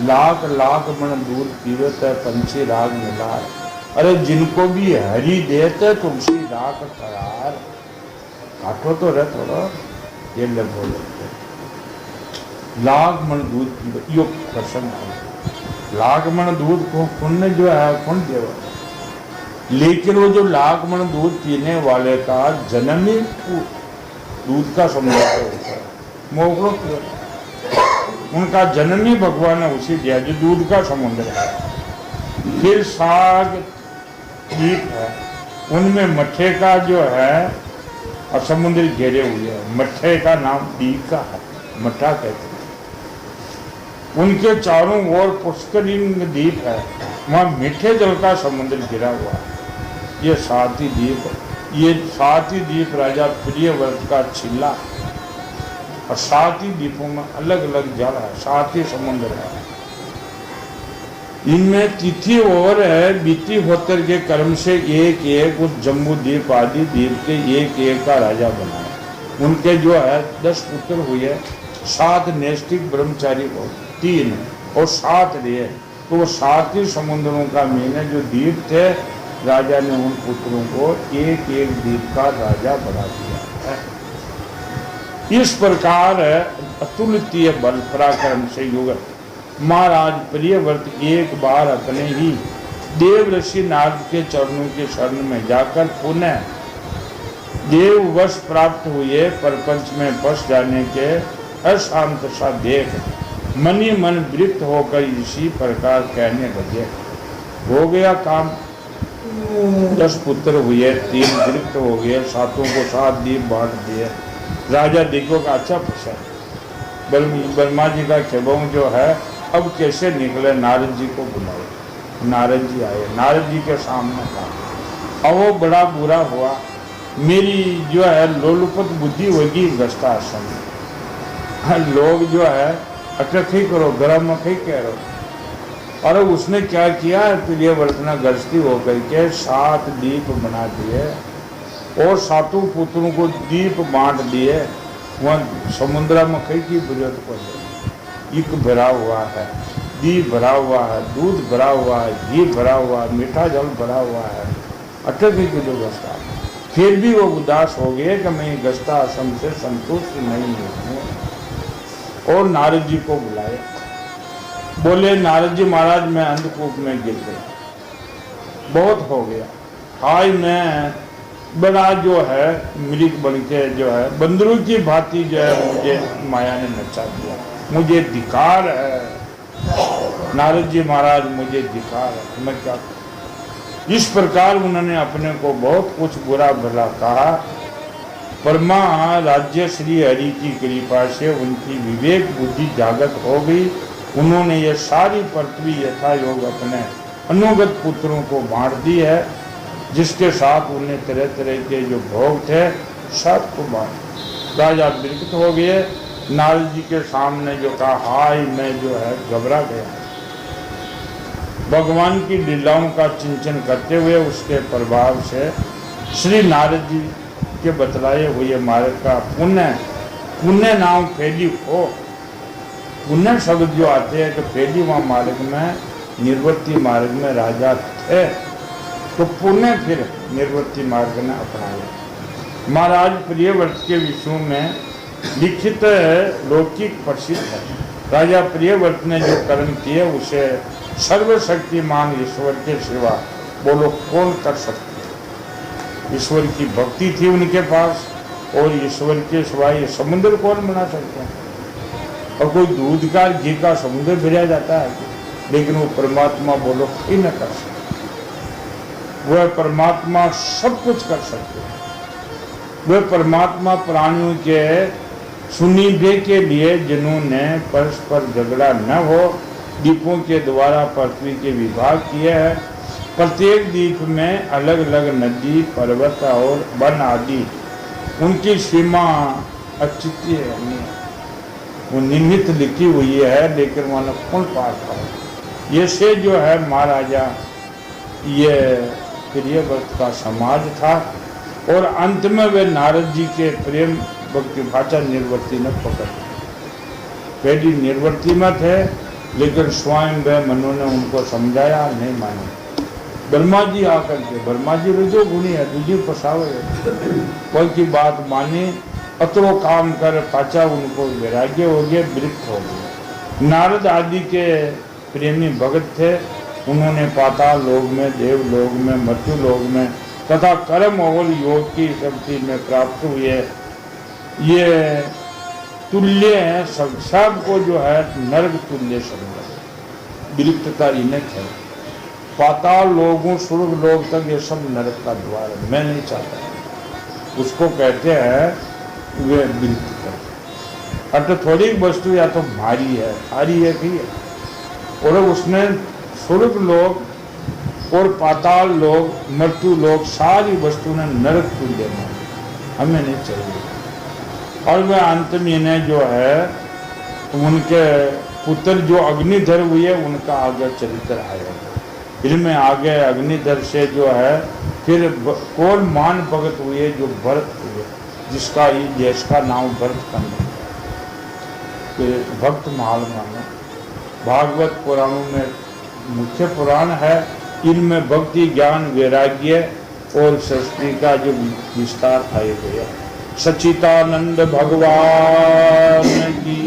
लाख लाख मन दूध पीवत है पंछी राग मिलार। अरे जिनको भी हरि देते तुलसी राग करार। काटो तो रहे थोड़ा ये ले बोले लाख मन दूध पीवत, यो प्रसन्न है। लाख मन दूध को पुण्य जो है कौन देवा, लेकिन वो जो लाख मन दूध पीने वाले का जन्म ही दूध का समुद्र होता है। मोगलों उनका जन्म ही भगवान ने उसी दिया जो दूध का समुद्र है। फिर साग द्वीप है, उनमें मट्ठे का जो है और समुद्र घेरे हुए हैं। मट्ठे का नाम दीप का है, मट्ठा कहते हैं। उनके चारों ओर पुष्करिणी द्वीप है, वहाँ मीठे जल का समुद्र घिरा हुआ है। ये 7 ही द्वीप, ये 7 ही द्वीप राजा प्रियव्रत का छिल्ला, और 7 ही द्वीपों में अलग अलग जल है, 7 ही समुद्र है। इनमें तिथि और है बीती होतर के कर्म से एक एक उस जम्बू द्वीप आदि द्वीप के एक एक का राजा बनाया। उनके जो है 10 पुत्र हुए, 7 नैष्ठिक ब्रह्मचारी हो, 3 और 7 रहे। तो वो 7 ही समुद्रों का मीने जो द्वीप थे, राजा ने उन पुत्रों को एक एक द्वीप का राजा बना दिया है। इस प्रकार अतुलनीय बल पराक्रम से युक्त महाराज प्रियव्रत एक बार अपने ही देव ऋषि नारद के चरणों के शरण में जाकर पुनः देव वश प्राप्त हुए, प्रपंच में फंस जाने के अशांत सा देख मन ही मन विरक्त होकर इसी प्रकार कहने लगे, हो गया काम। 10 पुत्र हुए, 3 विरक्त हो गए, 7 को 7 द्वीप बांट दिए। राजा देखो का अच्छा फंसा। ब्रह्मा जी का खेबों जो है अब कैसे निकले, नारद जी को बुलाए। नारद जी आए, नारद जी के सामने कहा, अब वो बड़ा बुरा हुआ, मेरी जो है लोलुपत बुद्धि होगी गस्ता आश्रम में। लोग जो है अटकी करो, गरम मखी कह रहे। और उसने क्या किया, प्रियव्रत ने गृहस्थी होकर के 7 द्वीप बना दिए और 7 पुत्रों को द्वीप बांट दिए। वहाँ समुद्र मखी की जरूरत पड़ी, एक भरा हुआ है, दीप भरा हुआ है, दूध भरा हुआ है, घी भरा हुआ है, मीठा जल भरा हुआ है, अटकी की जो गस्ता। फिर भी वो उदास हो गए कि मैं गस्ता आश्रम से संतुष्ट नहीं हूँ, और नारद जी को बुलाया। बोले, नारद जी महाराज मैं अंधकूप में गिर गया, बहुत हो गया, हाय मैं बड़ा जो है मृग बन के जो है बंदरों की भांति जो है मुझे माया ने नचा दिया, मुझे धिकार है। नारद जी महाराज मुझे धिकार है, मैं क्या करूं? इस प्रकार उन्होंने अपने को बहुत कुछ बुरा भला कहा। परमा राज्य श्री हरि की कृपा से उनकी विवेक बुद्धि जागृत हो गई। उन्होंने ये सारी पृथ्वी यथा योग अपने अनुगत पुत्रों को बांट दी है, जिसके साथ उन्हें तरह तरह के जो भोग थे सबको बांट। राजा विरक्त हो गए। नारद जी के सामने जो कहा, हाय मैं जो है घबरा गया। भगवान की लीलाओं का चिंतन करते हुए उसके प्रभाव से श्री नारद जी के बतलाए हुए मार्ग का पुण्य नाम फैली हो। पुण्य शब्द जो आते हैं तो फैली वहाँ मार्ग में, निर्वृत्ति मार्ग में राजा थे, तो पुण्य फिर निर्वृत्ति मार्ग ने अपनाया। महाराज प्रियव्रत के विषयों में लिखित लौकिक प्रसिद्ध है। राजा प्रियव्रत ने जो कर्म किए उसे सर्वशक्तिमान ईश्वर के सिवा बोलो कौन कर सकते। ईश्वर की भक्ति थी उनके पास, और ईश्वर के सिवा ये समुद्र कौन बना सकते हैं। और कोई दूध का घी का समुद्र भिजा जाता है, लेकिन वो परमात्मा बोलो ही न कर सकते। वह परमात्मा सब कुछ कर सकते हैं। वह परमात्मा प्राणियों के सुनिधे के लिए जिन्होंने परस्पर झगड़ा न हो द्वीपों के द्वारा पृथ्वी के विभाग किए हैं। प्रत्येक द्वीप में अलग अलग नदी, पर्वत और वन आदि उनकी सीमा अचित्य है, वो निमित्त लिखी हुई है, लेकिन वहाँ कौन पार पाए। ये से जो है महाराजा ये प्रियव्रत का समाज था, और अंत में वे नारद जी के प्रेम भक्ति भाषा निर्वर्ती न पकड़। पहली निर्वर्ती में थे, लेकिन स्वयं वे मनु ने उनको समझाया, नहीं माने। ब्रह्मा जी आकर के, ब्रह्मा जी रजो गुणी है, दूजी फसावे, कोई की बात मानी, अतरो काम कर पाचा, उनको वैराग्य हो गया, विरक्त हो गए। नारद आदि के प्रेमी भगत थे, उन्होंने पाताल लोक में, देवलोक में, मृत्यु लोक में तथा कर्म और योग की शक्ति में प्राप्त हुए। ये तुल्य है, सबको जो है नर्क तुल्य समझ, विरक्तता इन्हें है। पाताल लोगों स्वर्ग लोग तक ये सब नरक का द्वार है, मैं नहीं चाहता। उसको कहते हैं वे वृत्ति कर। अट थोड़ी वस्तु या तो भारी है, भारी है कि, और उसने स्वर्ग लोग और पाताल लोग, मृत्यु लोग, सारी वस्तु ने नरक तुल्य माना, हमें नहीं चाहिए। और वह अंत में ने जो है उनके पुत्र जो अग्निधर हुए उनका आगे चरित्र आएगा। इनमें आगे अग्निधर से जो है फिर कौन मान भगत हुए जो भरत हुए, जिसका ये देश का नाम भरत खंड, भक्त महाल माना। भागवत पुराणों में मुख्य पुराण है, इनमें भक्ति ज्ञान वैराग्य और सृष्टि का जो विस्तार आए गया। सच्चिदानंद भगवान की